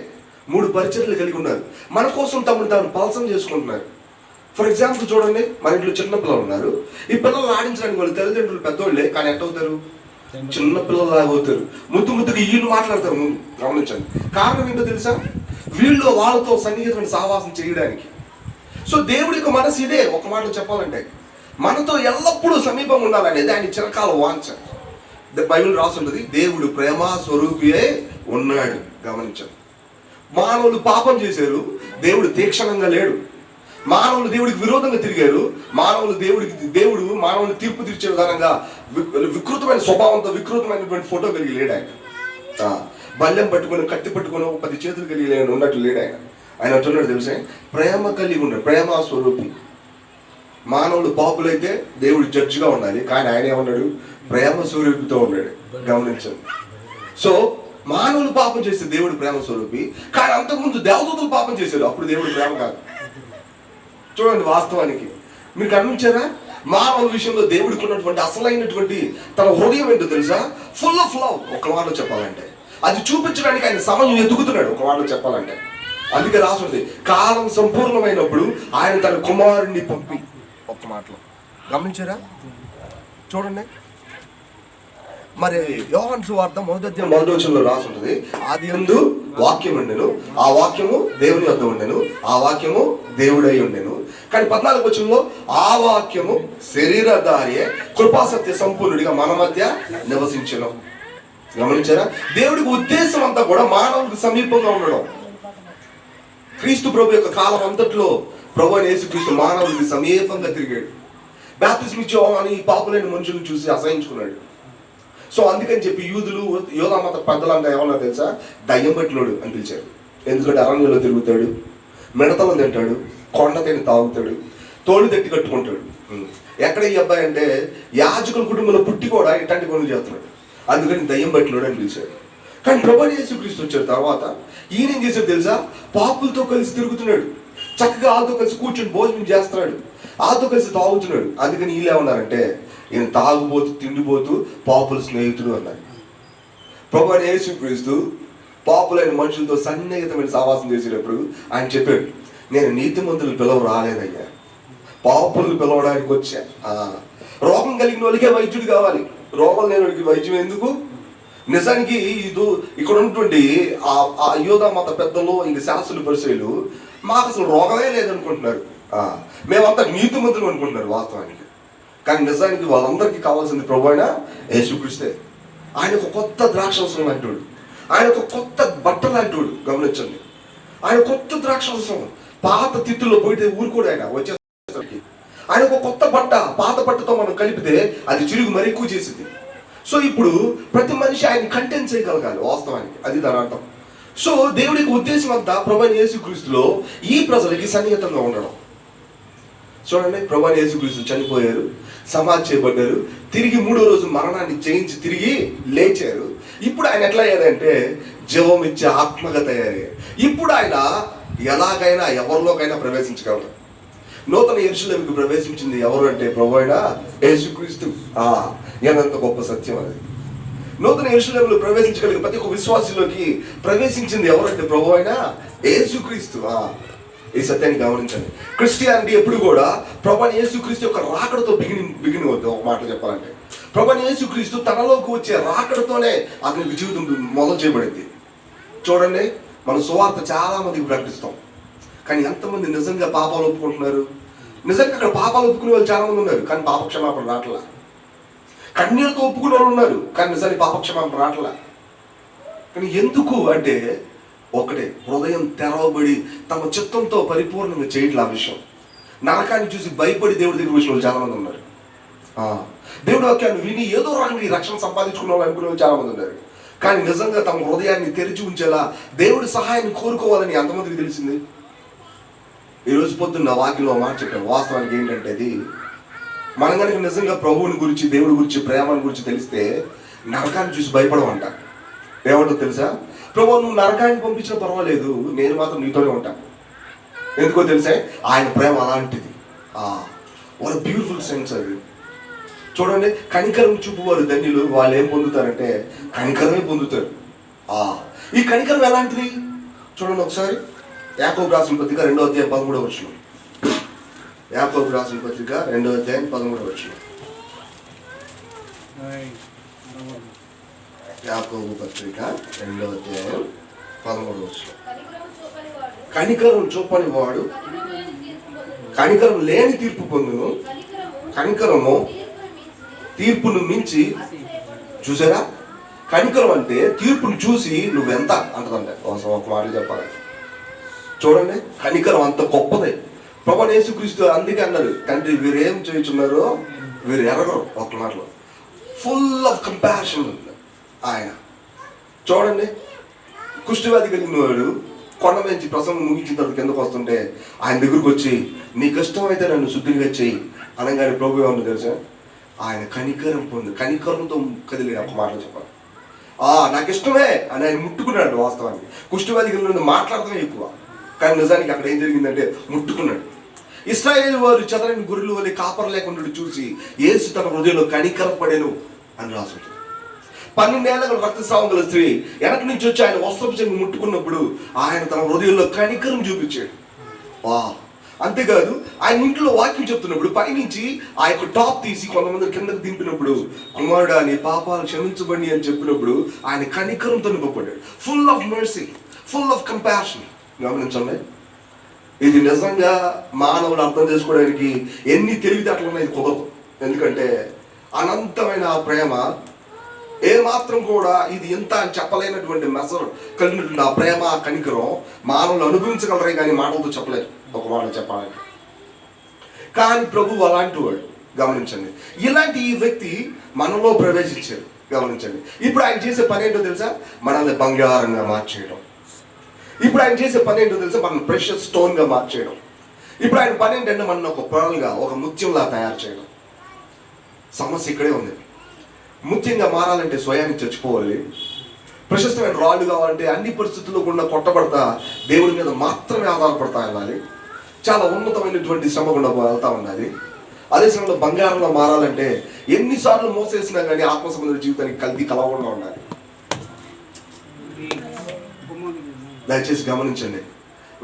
3 పరిచర్యలు కలిగి ఉన్నారు. మన కోసం తమను తాను పలసం చేసుకుంటున్నారు. ఫర్ ఎగ్జాంపుల్ చూడండి, మన ఇంట్లో చిన్న పిల్లలు ఉన్నారు. ఈ పిల్లలు ఆడించడానికి వాళ్ళు తల్లిదండ్రులు పెద్దోళ్ళే, కానీ ఎట్ట అవుతారు? చిన్న పిల్లలు అవుతారు. ముద్దుగా వీళ్ళు మాట్లాడతారు ముందు. గమనించండి. కారణం ఏంటో తెలుసా? వీళ్ళు వాళ్ళతో సన్నిహితమైన సహవాసం చేయడానికి. సో దేవుడి యొక్క మనసు ఇదే. ఒక మాటలో చెప్పాలంటే మనతో ఎల్లప్పుడూ సమీపం ఉండాలనేది ఆయన చిరకాల వాంఛ. బైబిల్ రాసుంటుంది, దేవుడు ప్రేమ స్వరూపియే ఉన్నాడు. గమనించండి. మానవులు పాపం చేశారు, దేవుడు తీక్షణంగా లేడు. మానవులు దేవుడికి విరోధంగా తిరిగారు. దేవుడు మానవుని తీర్పు తీర్చే విధానంగా వికృతమైన స్వభావంతో వికృతమైనటువంటి ఫోటో కలిగి లేడు ఆయన. బల్యం పట్టుకొని, కత్తి పట్టుకొని 10 చేతులు కలిగి ఉన్నట్టు లేడు ఆయన. ఆయన అంటున్నాడు తెలుసా, ప్రేమ కలిగి ఉన్నాడు, ప్రేమ స్వరూపి. మానవులు పాపులైతే దేవుడు జడ్జిగా ఉండాలి, కానీ ఆయన ఏమన్నాడు? ప్రేమ స్వరూపితో ఉన్నాడు. గమనించండి. సో మానవులు పాపం చేస్తే దేవుడు ప్రేమ స్వరూపి, కానీ అంతకుముందు దేవదూతలు పాపం చేశారు, అప్పుడు దేవుడు ప్రేమ కాదు. చూడండి, వాస్తవానికి మీరు గమనించారా? మానవుల విషయంలో దేవుడికి ఉన్నటువంటి అసలైనటువంటి తన హృదయం ఏంటో తెలుసా? Full of love. ఒక మాటలో చెప్పాలంటే అది చూపించడానికి ఆయన సమయం ఎదుగుతున్నాడు. ఒక మాటలో చెప్పాలంటే అందుకే రాసుంది, కాలం సంపూర్ణమైనప్పుడు ఆయన తన కుమారుణ్ణి పంపి. ఒక్క మాటలో గమనించారా? చూడండి, మరి యోహాను సువార్త 1:1 రాసుంటుంది, ఆది యందు వాక్యం ఉండెను, ఆ వాక్యము దేవుని వద్ద ఉండెను, ఆ వాక్యము దేవుడై ఉండెను. కానీ 14వ వచనంలో ఆ వాక్యము శరీరధారియే కృపాసత్య సంపూర్ణుడిగా మన మధ్య నివసించెను. గమనించారా? దేవుడికి ఉద్దేశం అంతా కూడా మానవుడికి సమీపంగా ఉండడం. క్రీస్తు ప్రభు యొక్క కాలం అంతట్లో ప్రభు యేసుక్రీస్తు మానవుడికి సమీపంగా తిరిగాడు. బాప్తిస్మం ఇచ్చేవాని పాపులైన మనుషులను చూసి అసహించుకున్నాడు. సో అందుకని చెప్పి యోధా మత పెద్దలంతా ఏమన్నా తెలుసా? దయ్యం పట్టినోడు అని పిలిచారు. ఎందుకంటే అరణ్యంలో తిరుగుతాడు, మిడతలను తింటాడు, కొండ తిని తాగుతాడు, తోలు తట్టి కట్టుకుంటాడు. ఎక్కడ ఈ అబ్బాయి అంటే యాజకుల కుటుంబంలో పుట్టి కూడా ఇట్లాంటి పనులు చేస్తున్నాడు, అందుకని దయ్యం పట్టినోడు అని పిలిచాడు. కానీ ప్రభువైన యేసుక్రీస్తు వచ్చిన తర్వాత ఈయన ఏం చేశాడు తెలుసా? పాపులతో కలిసి తిరుగుతున్నాడు, చక్కగా వాళ్ళతో కలిసి కూర్చొని భోజనం చేస్తున్నాడు, వాళ్ళతో కలిసి తాగుతున్నాడు. అందుకని వీళ్ళు ఏమన్నారంటే ఈయన తాగుబోతు, తిండిపోతూ, పాపుల స్నేహితుడు అన్నారు. ప్రభువైన యేసుక్రీస్తు పాపులైన మనుషులతో సన్నిహితమైన సహవాసం చేసేటప్పుడు ఆయన చెప్పాడు, నేను నీతిమంతులు పిలవ రాలేదయ్యా, పాపులు పిలవడానికి వచ్చా. రోగం కలిగిన వాళ్ళకే వైద్యుడు కావాలి, రోగం లేని వాడికి వైద్యం ఎందుకు? నిజానికి ఇక్కడ ఉన్నటువంటి ఆ యోధా మత పెద్దలు, ఇంక శాస్త్రులు, పరిచయులు మాకు అసలు రోగమే లేదనుకుంటున్నారు. మేమంతా నీతిమంతులు అనుకుంటున్నారు వాస్తవానికి. కానీ నిజానికి వాళ్ళందరికీ కావాల్సింది ప్రభువైన యేసుక్రీస్తే. ఆయన ఒక కొత్త ద్రాక్షరసం లాంటివాడు, ఆయన ఒక కొత్త బట్ట లాంటివాడు. గమనించండి, ఆయన కొత్త ద్రాక్షరసం. పాత తిత్తుల్లో పోయితే ఊరుకోడు ఆయన వచ్చేసరికి. ఆయన ఒక కొత్త బట్ట, పాత బట్టతో మనం కలిపితే అది చిరుగు మరి ఎక్కువ చేసింది. సో ఇప్పుడు ప్రతి మనిషి ఆయన కంటెంట్ చేయగలగాలి వాస్తవానికి, అది దాని అర్థం. సో దేవుడికి ఉద్దేశం అంతా ప్రభువైన యేసుక్రీస్తులో ఈ ప్రజలకి సన్నిహితంగా ఉండడం. చూడండి, ప్రభువైన యేసుక్రీస్తు చనిపోయారు, సమాధి చేయబడ్డారు, తిరిగి 3వ రోజు మరణాన్ని జయించి తిరిగి లేచారు. ఇప్పుడు ఆయన ఎట్లా అయ్యారంటే జీవం ఇచ్చే ఆత్మగా తయారయ్యారు. ఇప్పుడు ఆయన ఎలాగైనా ఎవరిలోకైనా ప్రవేశించగలరు. నూతన యెరూషలేముకు ప్రవేశించింది ఎవరు అంటే ప్రభువైన యేసుక్రీస్తు. ఎంత గొప్ప సత్యం అది. నూతన యెరూషలేములో ప్రవేశించగలిగే ప్రతి ఒక్క విశ్వాసిలోకి ప్రవేశించింది ఎవరంటే ప్రభువైన యేసుక్రీస్తు. ఈ సత్యాన్ని గమనించండి. క్రిస్టియానిటీ ఎప్పుడు కూడా ప్రభువైన యేసుక్రీస్తు యొక్క రాకడతో బిగిన్ అవుతుంది. ఒక మాట చెప్పాలంటే ప్రభువైన యేసుక్రీస్తు తనలోకి వచ్చే రాకడతోనే అతనికి జీవితం మొదలు చేయబడింది. చూడండి, మన సువార్త చాలా మందికి ప్రకటిస్తాం, కానీ ఎంతమంది నిజంగా పాపాలు ఒప్పుకుంటున్నారు? నిజంగా అక్కడ పాపాలు ఒప్పుకునే వాళ్ళు చాలా మంది ఉన్నారు, కానీ పాప క్షమాపణ రావట్లా. కన్నీళ్ళతో ఒప్పుకునే వాళ్ళు ఉన్నారు, కానీ నిజానికి పాప క్షమాపణ రావట్లా. కానీ ఎందుకు అంటే ఒకటే, హృదయం తెరవబడి తమ చిత్తంతో పరిపూర్ణంగా చేయట్లే ఆ విషయం. నరకాన్ని చూసి భయపడి దేవుడి దగ్గర వచ్చిన వాళ్ళు చాలా మంది ఉన్నారు. దేవుడి వాక్యాన్ని విని ఏదో రకంగా ఈ రక్షణ సంపాదించుకున్న వాళ్ళు అనుకునే వాళ్ళు చాలా మంది ఉన్నారు, కానీ నిజంగా తమ హృదయాన్ని తెరిచి ఉంచేలా దేవుడి సహాయాన్ని కోరుకోవాలని ఎంతమందికి తెలిసింది? ఈరోజు పొద్దున్న వాక్యంలో మాట చెప్పాను. వాస్తవానికి ఏంటంటే అది మనం కనుక నిజంగా ప్రభువుని గురించి, దేవుడి గురించి, ప్రేమను గురించి తెలిస్తే నరకాన్ని చూసి భయపడమంట. ఏమంటో తెలుసా? ప్రభు, నువ్వు నరకాన్ని పంపించినా పర్వాలేదు, నేను మాత్రం నీతోనే ఉంటాను. ఎందుకో తెలుసా? ఆయన ప్రేమ అలాంటిది. వాట్ బ్యూటిఫుల్ సెన్స్ అది. చూడండి, కనికరం చూపువారు ధన్యులు, వాళ్ళు ఏం పొందుతారంటే కనికరమే పొందుతారు. ఈ కనికరం ఎలాంటిది చూడండి ఒకసారి. యాకోబు రాసిన పత్రిక 2వ అధ్యాయం 13వ వచనం. యాకోబు రాసిన పత్రిక 2వ అధ్యాయం 13వ వచనం. యాకోబు పత్రిక 2వ అధ్యాయం 13వ వచనం. కనికరం చూపని వాడు కనికరం లేని తీర్పు పొందును, కనికరము తీర్పును మించి. చూసారా? కనికరం అంటే తీర్పును చూసి నువ్వెంత అంటదంటే ఒక మాటలు చెప్పాలి. చూడండి, కనికరం అంత గొప్పదే. ప్రభువైన యేసుక్రీస్తు అందుకే అన్నారు, తండ్రి వీరేం చేయుచున్నారో వీరు ఎరగరు. ఒక మాటలో ఫుల్ ఆఫ్ కంపాషన్ ఆయన. చూడండి, కుష్ఠవ్యాధి కలిగిన వాడు కొండ నుంచి ప్రసంగం ముగించిన తర్వాత కిందకు వస్తుంటే ఆయన దగ్గరకు వచ్చి, నీకు ఇష్టమైతే నన్ను శుద్ధిగా చెయ్యి అనగానే ప్రభు ఏమన్నా తెలుసా? ఆయన కనికరం పొంది కనికరంతో కదిలి ఒక మాటలు చెప్పాలి. నాకు ఇష్టమే అని ఆయన ముట్టుకున్నాడు. వాస్తవానికి కుష్ఠవ్యాధి కలిగిన మాట్లాడటమే ఎక్కువ, కానీ నిజానికి అక్కడ ఏం జరిగిందంటే ముట్టుకున్నాడు. ఇశ్రాయేలు వారు చెదరని గొర్రెలు వలె కాపర లేకుండా చూసి యేసు తన హృదయంలో కనికరపడెను అని రాసుంటుంది. 12 ఏళ్ల రక్తస్రావం గల స్త్రీ వెనక నుంచి వచ్చి ఆయన వస్త్రపు చెంగు ముట్టుకున్నప్పుడు ఆయన తన హృదయంలో కనికరం చూపించాడు. అంతేకాదు, ఆయన ఇంట్లో వాక్యం చెప్తున్నప్పుడు పైనుంచి ఆ యొక్క టాప్ తీసి కొంతమంది కిందకు దింపినప్పుడు, కుమారుడా నీ పాపాలు క్షమించబడి అని చెప్పినప్పుడు ఆయన కనికరంతో నింపబడ్డాడు. Full of mercy, full of compassion. గమనించండి, ఇది నిజంగా మానవులు అర్థం చేసుకోవడానికి ఎన్ని తెలివితేటలు ఉన్నాయి కుదరదు. ఎందుకంటే అనంతమైన ఆ ప్రేమ ఏమాత్రం కూడా ఇది ఎంత అని చెప్పలేనటువంటి మెసర్ కలిగినటువంటి ఆ ప్రేమ, కనికరం మానవులు అనుభవించగలరే కానీ మాటలతో చెప్పలేరు. ఒక మాట చెప్పాలంటే, కానీ ప్రభువు అలాంటి వాడు. గమనించండి, ఇలాంటి ఈ వ్యక్తి మనలో ప్రవేశించారు. గమనించండి, ఇప్పుడు ఆయన చేసే పని ఏంటో తెలుసా? మనల్ని బంగారంగా మార్చేయడం. ఇప్పుడు ఆయన చేసే పని ఏంటో తెలుసా? మనం ప్రెషస్ స్టోన్గా మార్చేయడం. ఇప్పుడు ఆయన పని ఏంటంటే మన ఒక పర్ల్గా, ఒక ముత్యంలా తయారు చేయడం. సమస్య ఇక్కడే ఉంది. ముత్యంగా మారాలంటే స్వయాన్ని చచ్చిపోవాలి. ప్రశస్తమైన రాళ్ళు కావాలంటే అన్ని పరిస్థితుల్లో కూడా కొట్టబడతా దేవుడి మీద మాత్రమే ఆధారపడతా ఉండాలి. చాలా ఉన్నతమైనటువంటి శ్రమ కూడా వెళ్తా ఉండాలి. అదే సమయంలో బంగారంలో మారాలంటే ఎన్నిసార్లు మోసేసినా కానీ ఆత్మ సంబంధ జీవితానికి కల్తీ కలవకుండా ఉండాలి. దయచేసి గమనించండి,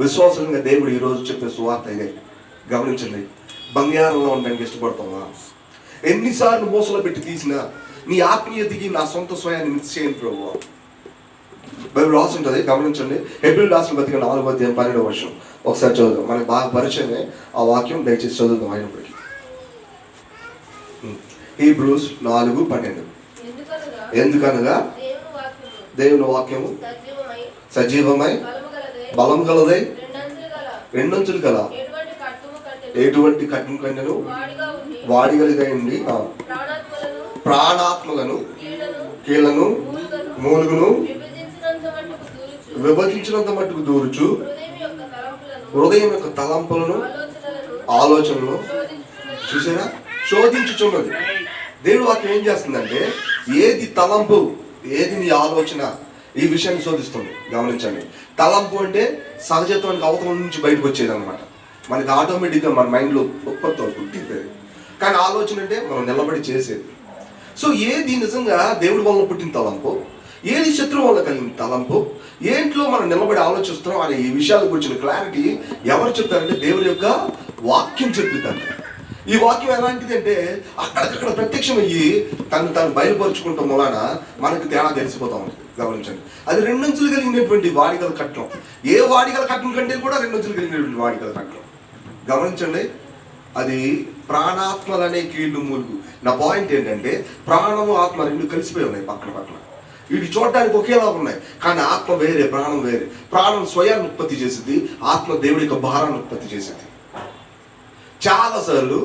విశ్వాసంగా దేవుడు ఈరోజు చెప్పే సువార్త ఇదే. గమనించండి, బంగారంలో ఉండడానికి ఇష్టపడతావా? ఎన్నిసార్లు మోసలో పెట్టి తీసినా నీ ఆత్మీయతకి నా సొంత స్వయాన్ని మిక్స్ చేయను ప్రభు. బైబిల్ రాసి ఉంటుంది, గమనించండి. హెబ్రీయులకు రాసిన పత్రిక 4వ అధ్యాయం 12వ వచనం ఒకసారి చదువుదాం. మనకి బాగా పరిచయమే ఆ వాక్యం, దయచేసి చదువుదాం అయినప్పటికీ. హీబ్రూస్ 4:12. ఎందుకనగా దేవుని వాక్యము సజీవమై బలం గలదై రెండంచులు గల ఎటువంటి కట్టును కంటెను వాడిగలిగా ఉండి ప్రాణాత్మలను కీళ్లను మూలుగును విభజించినంత మట్టుకు దూరుచు హృదయం యొక్క తలంపులను ఆలోచనలు. చూసారా? శోధించుచున్నది. దేవుడు వాక్యం ఏం చేస్తుందంటే ఏది తలంపు, ఏది నీ ఆలోచన, ఈ విషయాన్ని శోధిస్తుంది. గమనించండి, తలంపు అంటే సహజత్వానికి అవతల నుంచి బయటకు వచ్చేది అనమాట. మనకి ఆటోమేటిక్గా మన మైండ్లో ఉత్పత్తి పుట్టింది. కానీ ఆలోచన అంటే మనం నిలబడి చేసేది. సో ఏది నిజంగా దేవుడి వల్ల పుట్టిన తలంపు, ఏది శత్రువు వల్ల కలిగిన తలంపు, ఏంట్లో మనం నిలబడి ఆలోచిస్తున్నాం అనే ఈ విషయాల గురించిన క్లారిటీ ఎవరు చెప్తారంటే దేవుడి యొక్క వాక్యం చెప్తుందంట. ఈ వాక్యం ఎలాంటిది అంటే అక్కడికక్కడ ప్రత్యక్షమయ్యి తను బయలుపరుచుకుంటాం వలన మనకు తేడా తెలిసిపోతా ఉంటుంది. గమనించండి, అది 2 అంచులు కలిగినటువంటి వాడిగల కట్నం. ఏ వాడిగల కట్నం కంటే కూడా 2 అంచులు కలిగినటువంటి వాడిగల కట్నం. గమనించండి, అది ప్రాణాత్మలనే కీళ్ళు మూలుగు. నా పాయింట్ ఏంటంటే ప్రాణము ఆత్మ 2 కలిసిపోయి ఉన్నాయి పక్కన. వీటి చూడడానికి ఒకేలా ఉన్నాయి, కానీ ఆత్మ వేరే, ప్రాణం వేరే. ప్రాణం స్వయాన్ని ఉత్పత్తి చేసింది, ఆత్మ దేవుడి యొక్క భారాన్ని ఉత్పత్తి చేసింది. చాలాసార్లు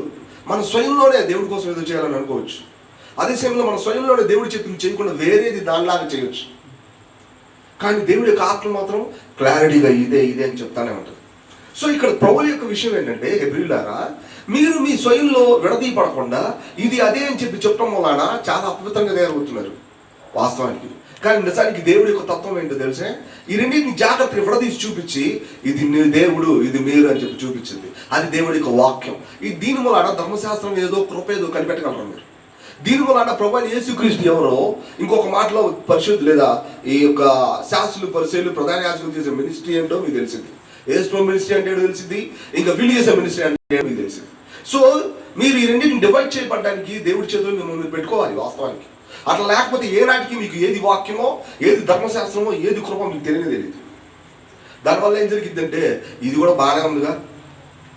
మన స్వయంలోనే దేవుడి కోసం ఏదో చేయాలని అనుకోవచ్చు. అదే సమయంలో మన స్వయంలోనే దేవుడి చేతులు చేయకుండా వేరేది దానిలాగా చేయొచ్చు. కానీ దేవుడి యొక్క ఆత్మ మాత్రం క్లారిటీగా ఇదే అని చెప్తానే ఉంటుంది. సో ఇక్కడ ప్రభువు యొక్క విషయం ఏంటంటే, హెబ్రీయులారా, మీరు మీ స్వయంలో విడదీయపడకుండా ఇది అదే అని చెప్పడం వలన చాలా అద్భుతంగా తయారవుతున్నారు వాస్తవానికి. కానీ నిజానికి దేవుడి యొక్క తత్వం ఏంటో తెలిసే, ఈ రెండింటిని జాగ్రత్తగా విడదీసి చూపించి ఇది దేవుడు, ఇది మీరు అని చెప్పి చూపించింది. అది దేవుడి యొక్క వాక్యం. దీని వలన ధర్మశాస్త్రం ఏదో కృప ఏదో కనిపెట్టగలరు మీరు. దీని వలన ప్రభువైన యేసుక్రీస్తు ఎవరో ఇంకొక మాటలో పరిశుద్ధ లేదా ఈ యొక్క శాస్త్రులు, పరిసయ్యులు, ప్రధాన యాజకులు చేసే మినిస్ట్రీ ఏంటో మీకు తెలిసింది. యేసు మినిస్ట్రీ అంటే ఏంటో తెలిసింది, ఇంకా వీళ్ళు చేసే మినిస్ట్రీ అంటే మీకు తెలిసింది. సో మీరు ఈ రెండింటిని డివైడ్ చేయబడడానికి దేవుడి చేతులు మిమ్మల్ని పెట్టుకోవాలి వాస్తవానికి. అట్లా లేకపోతే ఏనాటికి మీకు ఏది వాక్యమో, ఏది ధర్మశాస్త్రమో, ఏది కృప మీకు తెలియదు. దానివల్ల ఏం జరిగిద్దంటే, ఇది కూడా బాగానే ఉందిగా,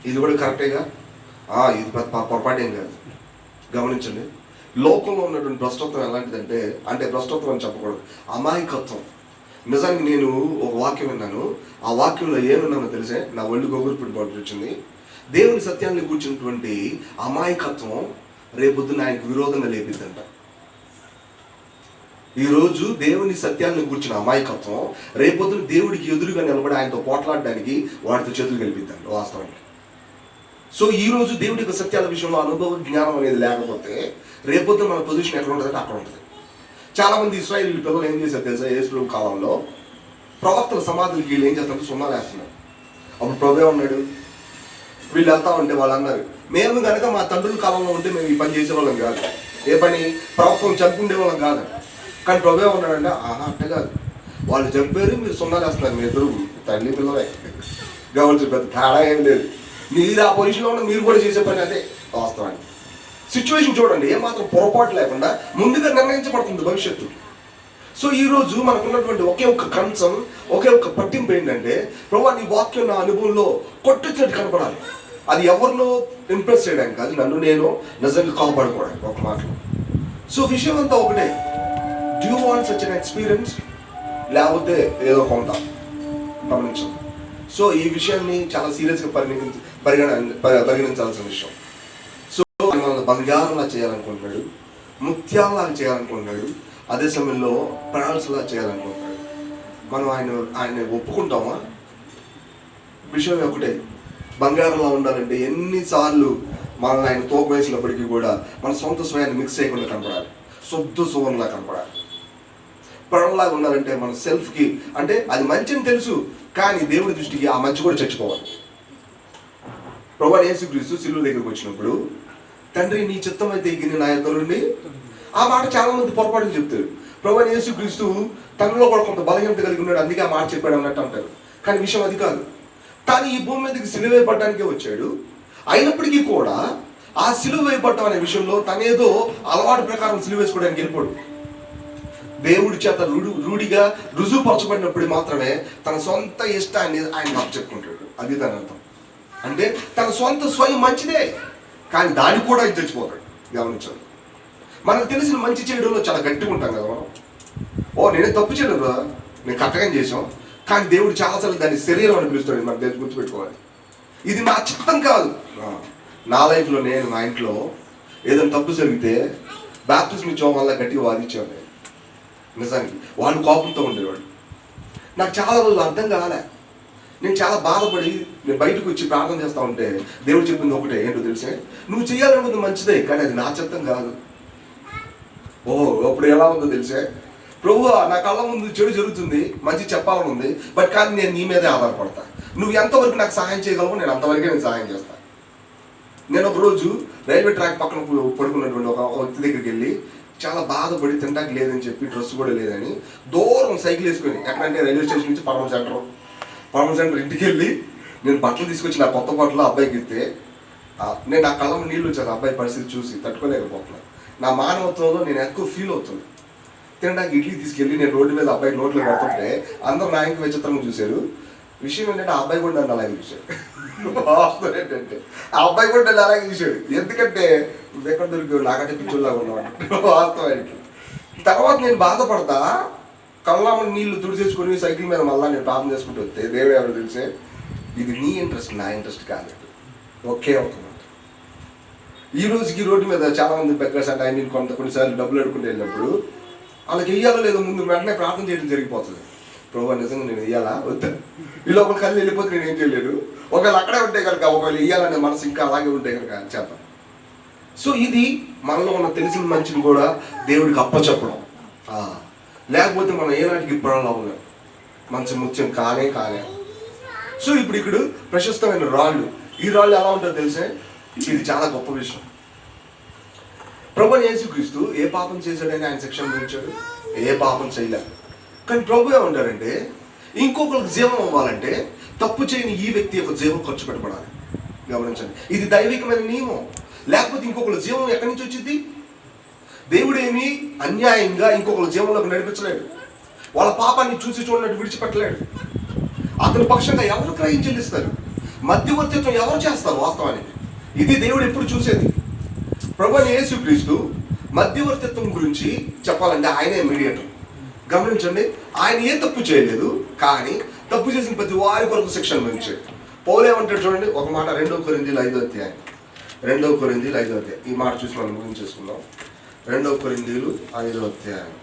ఇది కూడా కరెక్టేగా, ఇది పొరపాటు ఏం కాదు. గమనించండి, లోకంలో ఉన్నటువంటి భ్రష్టత్వం ఎలాంటిదంటే, అంటే భ్రష్టత్వం అని చెప్పకూడదు, అమాయకత్వం. నిజానికి నేను ఒక వాక్యం విన్నాను, ఆ వాక్యంలో ఏమన్నానో తెలిసే నా ఒళ్ళు గొగురు వచ్చింది. దేవుని సత్యాన్ని కూర్చున్నటువంటి అమాయకత్వం రేపొద్దున ఆయనకు విరోధంగా లేపిద్దంట. ఈరోజు దేవుని సత్యాన్ని కూర్చున్న అమాయకత్వం రేపొద్దున దేవుడికి ఎదురుగా నిలబడి ఆయనతో పోట్లాడడానికి వాడితో చేతులు కలిపిద్దండి వాస్తవానికి. సో ఈ రోజు దేవుడి యొక్క సత్యాల విషయంలో అనుభవ జ్ఞానం అనేది లేకపోతే రేపొద్దున మన పొజిషన్ ఎక్కడ ఉంటుందంటే అక్కడ ఉంటుంది. చాలా మంది ఇశ్రాయేలు పిల్లలు ఏం చేశారు తెలుసా, యేసు ప్రభు కాలంలో ప్రవక్తల సమాధులకి వీళ్ళు ఏం చేస్తారంటే సున్నాలు వేస్తున్నారు. అప్పుడు ప్రభు ఉన్నాడు, వీళ్ళు వెళ్తా ఉంటే వాళ్ళు అన్నారు, మేము కనుక మా తండ్రుల కాలంలో ఉంటే మేము ఈ పని చేసేవాళ్ళం కాదు, ఏ పని ప్రవక్తను చంపుకుండే వాళ్ళం కాదు. కానీ ప్రభు ఉన్నాడంటే అంటే కాదు, వాళ్ళు చంపారు, మీరు సున్నాలు వేస్తున్నారు, మీ ఇద్దరు తల్లి పిల్లలే కావాల్సిన పెద్ద తేడా ఏం లేదు. మీరు ఆ పొజిషన్లో ఉన్న మీరు కూడా చేసే పని అదే వాస్తవానికి. సిచ్యువేషన్ చూడండి, ఏమాత్రం పొరపాటు లేకుండా ముందుగా నిర్ణయించబడుతుంది భవిష్యత్తు. సో ఈరోజు మనకున్నటువంటి ఒకే ఒక్క కన్సర్న్, ఒకే ఒక్క పట్టింపు ఏంటంటే, ప్రభు నీ వాక్యం నా అనుభవంలో కొట్టుచ్చినట్టు కనపడాలి. అది ఎవరిలో ఇంప్రెస్ చేయడానికి కాదు, నన్ను నేను నిజంగా కాపాడుకోవడానికి ఒక మాటలో. సో విషయం అంతా ఒకటే, do you want such an experience, లేకపోతే ఏదో కొంత గమనించండి. సో ఈ విషయాన్ని చాలా సీరియస్గా పరిగణించాల్సిన విషయం. సో మనల్ని బంగారంలా చేయాలనుకుంటున్నాడు, ముత్యాలలా చేయాలనుకుంటున్నాడు, అదే సమయంలో ప్రాణాల్స్లా చేయాలనుకుంటున్నాడు. మనం ఆయన ఒప్పుకుంటామా? విషయం ఒకటే, బంగారంలా ఉండాలంటే ఎన్నిసార్లు మనల్ని ఆయన తోక వేసినప్పటికీ కూడా మన సొంత స్వయాన్ని మిక్స్ చేయకుండా కనపడాలి, శుద్ధ సువర్ణలా కనపడాలి. ప్రాణంలాగా ఉండాలంటే మన సెల్ఫ్కి, అంటే అది మంచిని తెలుసు కానీ దేవుడి దృష్టికి ఆ మంచి కూడా చచ్చిపోవాలి. ప్రభువైన యేసుక్రీస్తు శిలువ దగ్గరికి వచ్చినప్పుడు, తండ్రి నీ చిత్తం అయితే గిన్నె నా యొద్ద నుండి, ఆ మాట చాలా మంది పొరపాటుని చెప్తారు. ప్రభువైన యేసుక్రీస్తు తనలో కూడా కొంత బలహీనత కలిగి ఉన్నాడు, అందుకే ఆ మాట చెప్పాడు అన్నట్టు అంటారు. కానీ విషయం అది కాదు. కానీ ఈ భూమి మీదకి సిలువ వేయబడడానికే వచ్చాడు. అయినప్పటికీ కూడా ఆ సిలువ వేయబడటం అనే విషయంలో తనేదో అలవాటు ప్రకారం సిలువ వేసుకోవడానికి వెళ్ళిపోడు. దేవుడి చేత రూఢిగా రుజువుపరచబడినప్పుడు మాత్రమే తన సొంత ఇష్టాన్ని ఆయన చెప్పుకుంటాడు. అది దాని అర్థం. అంటే తన సొంత స్వయం మంచిదే, కానీ దానికి కూడా ఇది చచ్చిపోతాడు. గమనించండి, మనకు తెలిసిన మంచి చేయడంలో చాలా గట్టిగా ఉంటాం కదా మనం. నేనే తప్పు చేయడం రా, నేను కరెక్ట్గా చేసాం, కానీ దేవుడు చాలాసార్లు దాన్ని శరీరం అని పిలుస్తాడు. మనకు తెలిసి గుర్తుపెట్టుకోవాలి, ఇది నా చిత్తం కాదు. నా లైఫ్లో నేను మా ఇంట్లో ఏదైనా తప్పు జరిగితే బాప్టిజం ఇచ్చే వల్ల గట్టిగా వాదించాను. నిజానికి వాళ్ళు కోపంతో ఉండేవాడు. నాకు చాలా రోజులు అర్థం కాలే. నేను చాలా బాధపడి నేను బయటకు వచ్చి ప్రార్థన చేస్తూ ఉంటే దేవుడు చెప్పింది ఒకటే, ఏంటో తెలిసే, నువ్వు చేయాలనుకుంది మంచిదే, కానీ అది నా చిత్తం కాదు. అప్పుడు ఎలా ఉందో తెలిసే, ప్రభు నా కళ్ళ ముందు చెడు జరుగుతుంది, మంచి చెప్పాలని ఉంది, బట్ కానీ నేను నీ మీదే ఆధారపడతా. నువ్వు ఎంతవరకు నాకు సహాయం చేయగలవో నేను అంతవరకే నేను సహాయం చేస్తాను. నేను ఒకరోజు రైల్వే ట్రాక్ పక్కన పడుకున్నటువంటి ఒక వ్యక్తి దగ్గరికి వెళ్ళి చాలా బాధపడి తింటానికి లేదని చెప్పి, డ్రెస్ కూడా లేదని దూరం సైకిల్ వేసుకొని, ఎక్కడంటే రైల్వే స్టేషన్ నుంచి పరమ సెంటర్ ఇంటికి వెళ్ళి నేను బట్టలు తీసుకొచ్చి నా కొత్త బట్టలు అబ్బాయికి ఇస్తే, నేను నా కళ్ళ నీళ్ళు వచ్చాను అబ్బాయి పరిస్థితి చూసి తట్టుకోలేకపోతున్నాను. నా మానవత్వంలో నేను ఎక్కువ ఫీల్ అవుతున్నాను. తినడానికి ఇడ్లీ తీసుకెళ్ళి నేను రోడ్డు మీద అబ్బాయి నోట్లో పెడుతుంటే అందరూ నా ఇంక విచిత్రంగా చూశారు. విషయం ఏంటంటే ఆ అబ్బాయి కూడా నన్ను అలాగే చూశాడు. వాస్తవం ఏంటంటే ఆ అబ్బాయి కూడా నన్ను అలాగే చూశాడు. ఎందుకంటే ఎక్కడ దొరికాడు నాకంటే పిచ్చుల్లాగా ఉన్నాడు వాస్తవానికి. తర్వాత నేను బాధపడతా కళ్ళ నీళ్లు తుడిచేసుకొని సైకిల్ మీద మళ్ళీ నేను ప్రార్థన చేసుకుంటూ వస్తే దేవుడు ఎవరు తెలిసే ఇది నీ ఇంట్రెస్ట్ నా ఇంట్రెస్ట్ కాదు. ఒకే ఒక మాట. ఈ రోజుకి రోడ్డు మీద చాలా మంది బెగ్గర్స్ అంటే కొన్నిసార్లు డబ్బులు అడుకుంటూ వెళ్ళినప్పుడు వాళ్ళకి వెయ్యాలో లేదో ముందు వెంటనే ప్రార్థన చేయడం జరిగిపోతుంది. ప్రభు నిజంగా నేను వెయ్యాలా వద్దా, ఈ లోపల కళ్ళు వెళ్ళిపోతే నేను ఏం చేయలేను. ఒకవేళ అక్కడే ఉంటే కనుక ఒకవేళ వెయ్యాలనే మనసు ఇంకా అలాగే ఉంటే కనుక చేద్దాం. సో ఇది మనలో ఉన్న తెలిసిన మంచిని కూడా దేవుడికి అప్పచెప్పడం. లేకపోతే మనం ఏనాటికి ఇప్పడంలో ఉన్నాం మంచి ముత్యం కానే. సో ఇప్పుడు ఇక్కడ ప్రశస్తమైన రాళ్ళు. ఈ రాళ్ళు ఎలా ఉంటుందో తెలిసే ఇది చాలా గొప్ప విషయం. ప్రభువు యేసుక్రీస్తు ఏ పాపం చేశాడని ఆయన శిక్షణ విధించాడు, ఏ పాపం చేయలేదు. కానీ ప్రభు ఏమంటారంటే ఇంకొకరికి జీవం అవ్వాలంటే తప్పు చేయని ఈ వ్యక్తి యొక్క జీవం ఖర్చు పెట్టబడాలి. గమనించండి, ఇది దైవికమైన నియమం. లేకపోతే ఇంకొకరి జీవం ఎక్కడి నుంచి వచ్చింది? దేవుడేమి అన్యాయంగా ఇంకొకరి జీవంలోకి నడిపించలేడు. వాళ్ళ పాపాన్ని చూసి చూడనట్టు విడిచిపెట్టలేడు. అతని పక్షంగా ఎవరు క్రయం చెల్లిస్తారు? మధ్యవర్తిత్వం ఎవరు చేస్తారు? వాస్తవానికి ఇది దేవుడు ఎప్పుడు చూసేది. ప్రభువైన యేసుక్రీస్తు మధ్యవర్తిత్వం గురించి చెప్పాలంటే ఆయనే మీడియేటర్. గమనించండి, ఆయన ఏ తప్పు చేయలేదు, కానీ తప్పు చేసిన ప్రతి వారి కొరకు శిక్షణ విధించాడు. పౌలు ఏమంటాడు చూడండి, ఒక మాట 2 కొరింథీయులు 5వ అధ్యాయం. 2 కొరింథీయులు 5వ అధ్యాయం. ఈ మాట చూసి మనం ముగించేసుకుందాం. 2 కొరింథీయులు 5వ అధ్యాయం.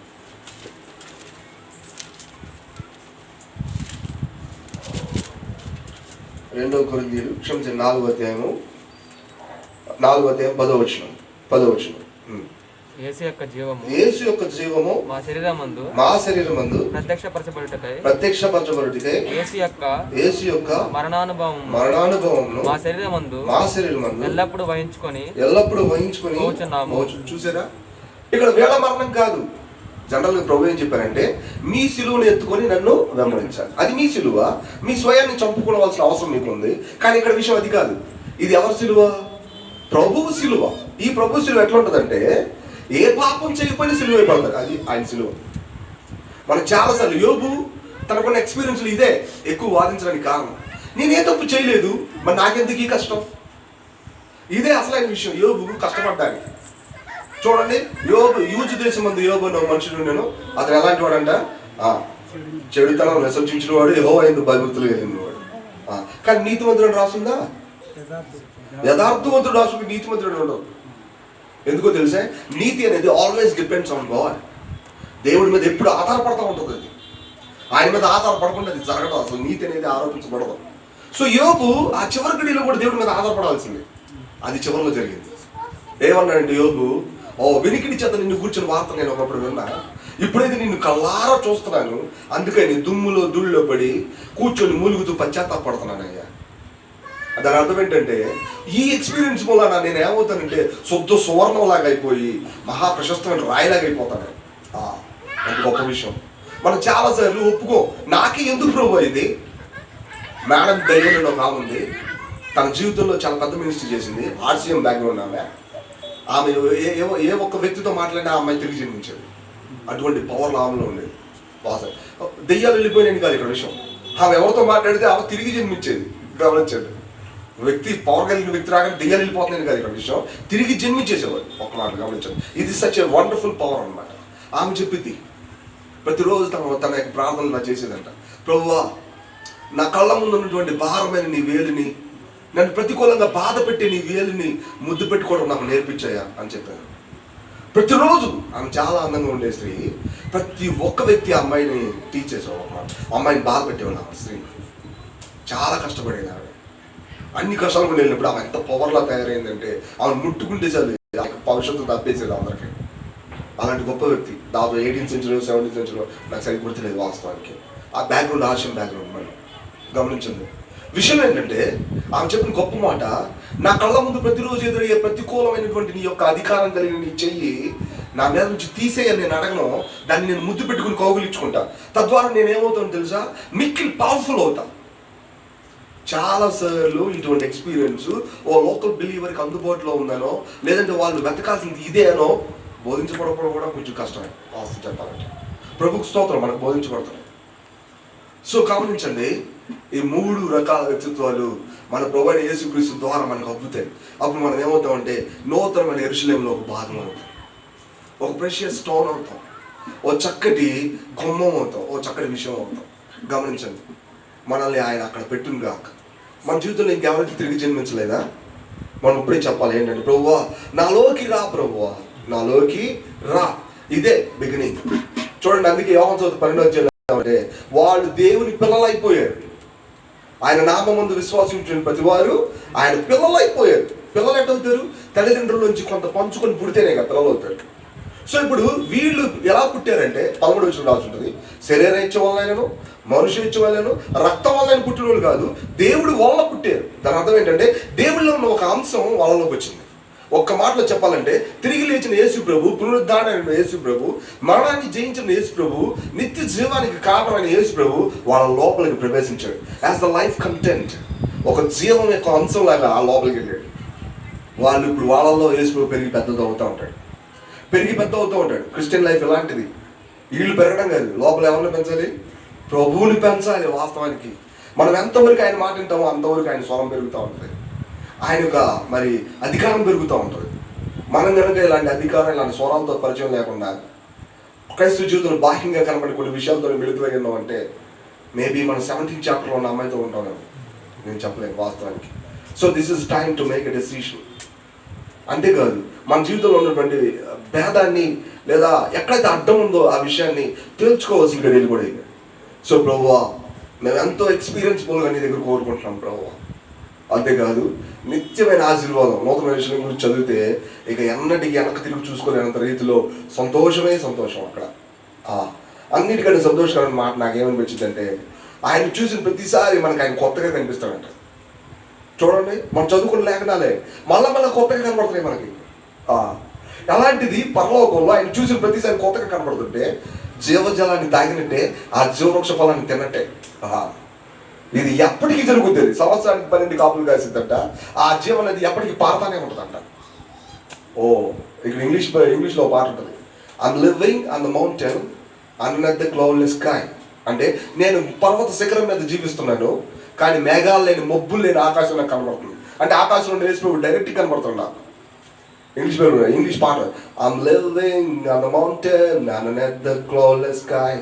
2 కొరింథీయులు 4వ అధ్యాయము 10వ వచనం. యేసు యొక్క జీవము మా శరీరమందు ప్రత్యక్షపరచబడుటకై యేసు యొక్క మరణానుభవమును మా శరీరమందు ఎల్లప్పుడూ వహించుకొని చూసారా, ఇక్కడ వేళ మరణం కాదు. జనరల్గా ప్రభు ఏం చెప్పారంటే మీ సిలువను ఎత్తుకొని నన్ను వెంబడించాలి. అది మీ సిలువ, మీ స్వయాన్ని చంపుకోవాల్సిన అవసరం మీకు ఉంది. కానీ ఇక్కడ విషయం అది కాదు. ఇది ఎవరి సిలువ? ప్రభువు సిలువ. ఈ ప్రభు సిలువ ఎట్లా ఉంటుందంటే ఏ పాపం చేయకపోయినా సిలువ అయిపోతారు. అది ఆయన సిలువ. మనం చాలాసార్లు యోబు తనకున్న ఎక్స్పీరియన్స్లు ఇదే ఎక్కువ వాదించడానికి కారణం. నేనే తప్పు చేయలేదు, మరి నాకెందుకు ఈ కష్టం? ఇదే అసలైన విషయం. యోబు కష్టపడ్డానికి చూడండి. యూజు దేశం మందు యోబు అనే మనుషుడు నేను. అతను ఎలాంటి వాడంట? చెడుతనం విసర్జించిన వాడు, యెహోవా యందు భయభక్తులు కలిగిన వాడు. కానీ నీతిమంతుడు రాసుందా? యథార్థవంతుడు రాసుకు నీతిమంతుడు ఉండవు. ఎందుకో తెలుసా? నీతి అనేది ఆల్వేస్ డిపెండ్స్ ఆన్ గాడ్. దేవుడి మీద ఎప్పుడు ఆధారపడతా ఉంటుంది. అది ఆయన మీద ఆధారపడకుండా అది జరగడం. అసలు నీతి అనేది ఆరోపించబడదు. సో యోబు ఆ చివరి గడిలో కూడా దేవుడి మీద ఆధారపడాల్సింది. అది చివరిలో జరిగింది. ఏమన్నాడంటే యోబు, వినికిడి చేత నిన్ను కూర్చొని వార్త నేను ఒకప్పుడు విన్నా, ఇప్పుడైతే నిన్ను కళ్ళారా చూస్తున్నాను, అందుకని దుమ్ములో ధూళిలో పడి కూర్చొని మూలుగుతూ పశ్చాత్తాపడుతున్నానయ్యా. దాని అర్థం ఏంటంటే ఈ ఎక్స్పీరియన్స్ వల్ల నేను ఏమవుతానంటే శుద్ధ సువర్ణంలాగా అయిపోయి మహా ప్రశస్తమైన రాయిలాగా అయిపోతాను. అది గొప్ప విషయం. మనం చాలాసార్లు ఒప్పుకో, నాకే ఎందుకు ప్రభు ఇది. మేడం దైవంలో ఒక ఆమె ఉంది, తన జీవితంలో చాలా పెద్ద మినిస్ట్రీ చేసింది. ఆర్సీఎం బ్యాక్గ్రౌండ్ ఆమె ఏ ఒక్క వ్యక్తితో మాట్లాడినా ఆ అమ్మాయి తిరిగి జన్మించేది. అటువంటి పవర్లు ఆమెలో ఉండేది. దెయ్యాలు వెళ్ళిపోయినాయి కాదు ఇక్కడ విషయం. ఆమె ఎవరితో మాట్లాడితే ఆమె తిరిగి జన్మించేది. గమనించండి, వ్యక్తి పవర్ కలిగిన వ్యక్తి రాగానే దెయ్యాలు వెళ్ళిపోతున్నాయి కాదు ఇక్కడ విషయం, తిరిగి జన్మించేసేవాడు. ఒక మాట గమనించండి, ఇది సచ్ ఏ వండర్ఫుల్ పవర్ అనమాట. ఆమె చెప్పింది ప్రతిరోజు తన యొక్క ప్రార్థనలా చేసేదంట, ప్రభువా నా కళ్ళ ముందు ఉన్నటువంటి భారమైన నీ వేలిని, నన్ను ప్రతికూలంగా బాధ పెట్టి నీ వేలిని ముద్దు పెట్టుకోవడం నాకు నేర్పించాయా అని చెప్పాను. ప్రతిరోజు ఆమె చాలా అందంగా ఉండే స్త్రీ. ప్రతి ఒక్క వ్యక్తి ఆ అమ్మాయిని టీచ్ చేసేవాడు. అమ్మాయిని బాధ పెట్టేవాడు. ఆ స్త్రీ చాలా కష్టపడేది. ఆమె అన్ని కష్టాలు కూడా వెళ్ళినప్పుడు ఆమె ఎంత పవర్లా తయారైందంటే ఆమె ముట్టుకుంటే చాలు భవిష్యత్తు తప్పేసేది అందరికీ. అలాంటి గొప్ప వ్యక్తి. దాదాపు 18th century 17th century నాకు సరిగ్గా గుర్తులేదు వాస్తవానికి. ఆ బ్యాక్గ్రౌండ్ ఆర్షియం బ్యాక్గ్రౌండ్ మళ్ళీ గమనించండి. విషయం ఏంటంటే ఆమె చెప్పిన గొప్ప మాట, నా కళ్ళ ముందు ప్రతిరోజు ఎదురయ్యే ప్రతికూలమైనటువంటి నీ యొక్క అధికారం కలిగిన నీ చెయ్యి నా మీద నుంచి తీసేయని నేను అడగను, దాన్ని నేను ముద్దు పెట్టుకుని కౌగులించుకుంటా. తద్వారా నేను ఏమవుతాను తెలుసా? మిక్కిలి పవర్ఫుల్ అవుతా. చాలా సార్లు ఇటువంటి ఎక్స్పీరియన్స్ ఓ లోకల్ బిలీవర్కి అందుబాటులో ఉందనో, లేదంటే వాళ్ళు వెతకాల్సింది ఇదే అనో బోధించబడకపోవడం కూడా కొంచెం కష్టమే వాస్తవం చెప్పాలంటే. ప్రభుకు స్తోత్రం, మనకు బోధించబడతాయి. సో గమనించండి, ఈ 3 రకాల వ్యక్తిత్వాలు మన ప్రభువైన యేసుక్రీస్తు ద్వారా మనకు అబ్బుతాయి. అప్పుడు మనం ఏమవుతామంటే నూతనమైన యెరూషలేములో ఒక భాగం అవుతాం, ఒక ప్రెషియస్ స్టోన్ అవుతాం, ఓ చక్కటి గుమ్మం అవుతాం, ఓ చక్కటి విషయం అవుతాం. గమనించండి, మనల్ని ఆయన అక్కడ పెట్టును గాక. మన జీవితంలో ఇంకెవరికి తిరిగి జన్మించలేదా? మనం ఇప్పుడే చెప్పాలి ఏంటంటే, ప్రభువా నాలోకి రా, ప్రభువా నాలోకి రా. ఇదే బిగినింగ్. చూడండి, అందుకే యోహాను 12 అంటే వాళ్ళు దేవుని పిల్లలైపోయారు. ఆయన నామమందు విశ్వాసించిన ప్రతి వారు ఆయన పిల్లలైపోయారు. పిల్లలు ఎట్టవుతారు? తల్లిదండ్రుల నుంచి కొంత పంచుకొని పుడితేనే కదా పిల్లలు అవుతారు. సో ఇప్పుడు వీళ్ళు ఎలా పుట్టారంటే 13 వచ్చిన రాసి ఉంటుంది, శరీర ఇచ్చ వల్లనూ మనుషు ఇచ్చ వల్లనూ రక్తం వల్ల పుట్టిన వాళ్ళు కాదు, దేవుడు వాళ్ళ పుట్టారు. దాని అర్థం ఏంటంటే దేవుళ్ళలో ఉన్న ఒక అంశం వాళ్ళలోకి వచ్చింది. ఒక్క మాటలో చెప్పాలంటే తిరిగి లేచిన యేసు ప్రభు, పునరుద్ధారణ యేసు ప్రభు, మరణాన్ని జయించిన యేసు ప్రభు, నిత్య జీవానికి కారణమైన యేసు ప్రభు వాళ్ళ లోపలికి ప్రవేశించాడు. యాజ్ ద లైఫ్ కంటెంట్, ఒక జీవం యొక్క అంశం లాగా ఆ లోపలికి వెళ్ళాడు. వాళ్ళు ఇప్పుడు వాళ్ళల్లో యేసు ప్రభు పెరిగి పెద్దది అవుతూ ఉంటాడు, పెరిగి పెద్ద అవుతూ ఉంటాడు. క్రిస్టియన్ లైఫ్ ఎలాంటిది? వీళ్ళు పెరగడం కాదు, లోపల ఎవరిని పెంచాలి? ప్రభువుని పెంచాలి. వాస్తవానికి మనం ఎంతవరకు ఆయన మాట వింటామో అంతవరకు ఆయన స్వరం పెరుగుతూ ఉంటుంది, ఆయన యొక్క మరి అధికారం పెరుగుతూ ఉంటుంది. మనం కనుక ఇలాంటి అధికారం, ఇలాంటి స్వరాలతో పరిచయం లేకుండా క్రైస్తవ జీవితంలో బాహ్యంగా కనబడి కొన్ని విషయాలతో మిళితమై ఉన్నామంటే మేబీ మనం 17th చాప్టర్లో ఉన్న అమ్మాయితో ఉంటాం, నేను చెప్పలేను వాస్తవానికి. So this is time to make a decision. అంతేకాదు మన జీవితంలో ఉన్నటువంటి భేదాన్ని లేదా ఎక్కడైతే అడ్డం ఉందో ఆ విషయాన్ని తెలుసుకోవాల్సి ఇక్కడ వెళ్ళిపోయి. సో ప్రభువా మేము ఎంతో ఎక్స్పీరియన్స్ఫుల్గా నీ దగ్గర కోరుకుంటున్నాం ప్రభువా. అంతేకాదు నిత్యమైన ఆశీర్వాదం, నూతన విషయం గురించి చదివితే ఇక ఎన్నటికి వెనక్కి తిరిగి చూసుకోలేనంత రీతిలో సంతోషమే సంతోషం. అక్కడ అన్నిటికంటే సంతోషకరమైన మాట నాకేమనిపించిందంటే ఆయన చూసిన ప్రతిసారి మనకు ఆయన కొత్తగా కనిపిస్తాడంట. చూడండి, మనం చదువుకున్న లేఖనాలే మళ్ళా కొత్తగా కనబడుతున్నాయి మనకి. అలాంటిది పరలోకంలో ఆయన చూసిన ప్రతిసారి కొత్తగా కనబడుతుంటే జీవజలాన్ని తాగినట్టే, ఆ జీవవృక్ష ఫలాన్ని తిన్నట్టే. ఇది ఎప్పటికీ జరుగుతుంది. సంవత్సరానికి 12 కాపులు కాసిందంట. ఆ జీవం అనేది ఎప్పటికీ పారుతానే ఉంటుందంట. ఇక్కడ ఇంగ్లీష్లో పాట ఉంటుంది, I'm living on the mountain under the cloudless sky. అంటే నేను పర్వత శిఖరం మీద జీవిస్తున్నాను, కానీ మేఘాలు లేని, మబ్బులు లేని ఆకాశం నాకు కనబడుతుంది. అంటే ఆకాశంలో వేసినప్పుడు డైరెక్ట్గా కనబడుతుంది నాకు. ఇంగ్లీష్ పాట, I'm living on the mountain under the cloudless sky,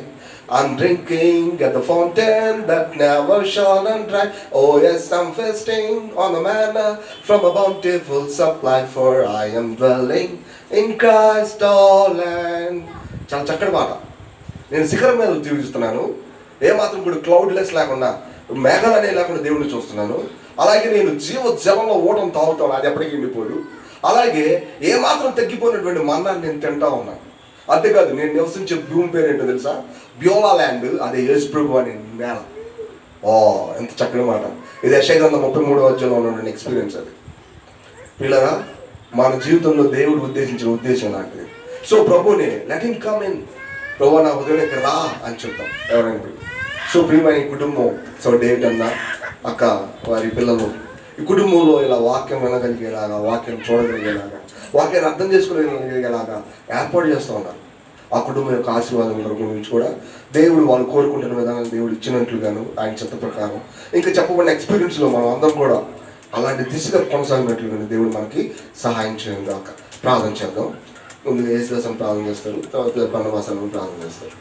I'm drinking at the fountain that never shall run dry. Oh yes, I'm feasting on the manna from a bountiful supply, for I am dwelling in Christ all land. చాలా చక్కటి మాట. నేను శిఖరం మీద జీవిస్తున్నాను, ఏమాత్రం కూడా క్లౌడ్లెస్ లేకుండా, మేఘాలు అనేవి లేకుండా దేవుడిని చూస్తున్నాను. అలాగే నేను జలంలో ఓటం తాగుతాను, అది ఎప్పటికీ ఎండిపోదు. అలాగే ఏమాత్రం తగ్గిపోయినటువంటి మన్నాన్ని నేను తింటా ఉన్నాను. అంతేకాదు నేను నివసించే భూమి పేరు ఏంటో తెలుసా? బ్యోలా ల్యాండ్. అదే యేసు ప్రభు అనే నేల. ఎంత చక్కని మాట. ఇది యెషయా గ్రంథం 33వ అధ్యాయంలో ఉన్న ఎక్స్పీరియన్స్. అది పిల్లరా, మన జీవితంలో దేవుడు ఉద్దేశించిన ఉద్దేశం లాంటిది. సో ప్రభుని లెట్ హిమ్ కమ్ ఇన్, ప్రభు నా హృదయంలోకి రా అని చెప్తాం ఎవరైనా. సో ప్రియమైన ఈ కుటుంబం, సో డేవిడ్ అన్న, అక్క, వారి పిల్లలు, ఈ కుటుంబంలో ఇలా వాక్యం వినగలిగేలాగా, వాక్యం చూడగలిగేలాగా, వాక్యాన్ని అర్థం చేసుకోగలిగేలాగా ఏర్పాటు చేస్తూ ఉన్నారు. ఆ కుటుంబం యొక్క ఆశీర్వాదం గురించి కూడా దేవుడు వాళ్ళు కోరుకుంటున్న విధానం దేవుడు ఇచ్చినట్లుగాను ఆయన చిత్త ప్రకారం ఇంకా చెప్పబడిన ఎక్స్పీరియన్స్లో మనం అందరం కూడా అలాంటి దిశగా కొనసాగినట్లుగాను దేవుడు మనకి సహాయం చేయడం దాకా ప్రార్థన చేద్దాం. ముందుగా యేసుదాసుని ప్రార్థన చేస్తారు, తర్వాత పన్నవాసాలను ప్రార్థన చేస్తారు.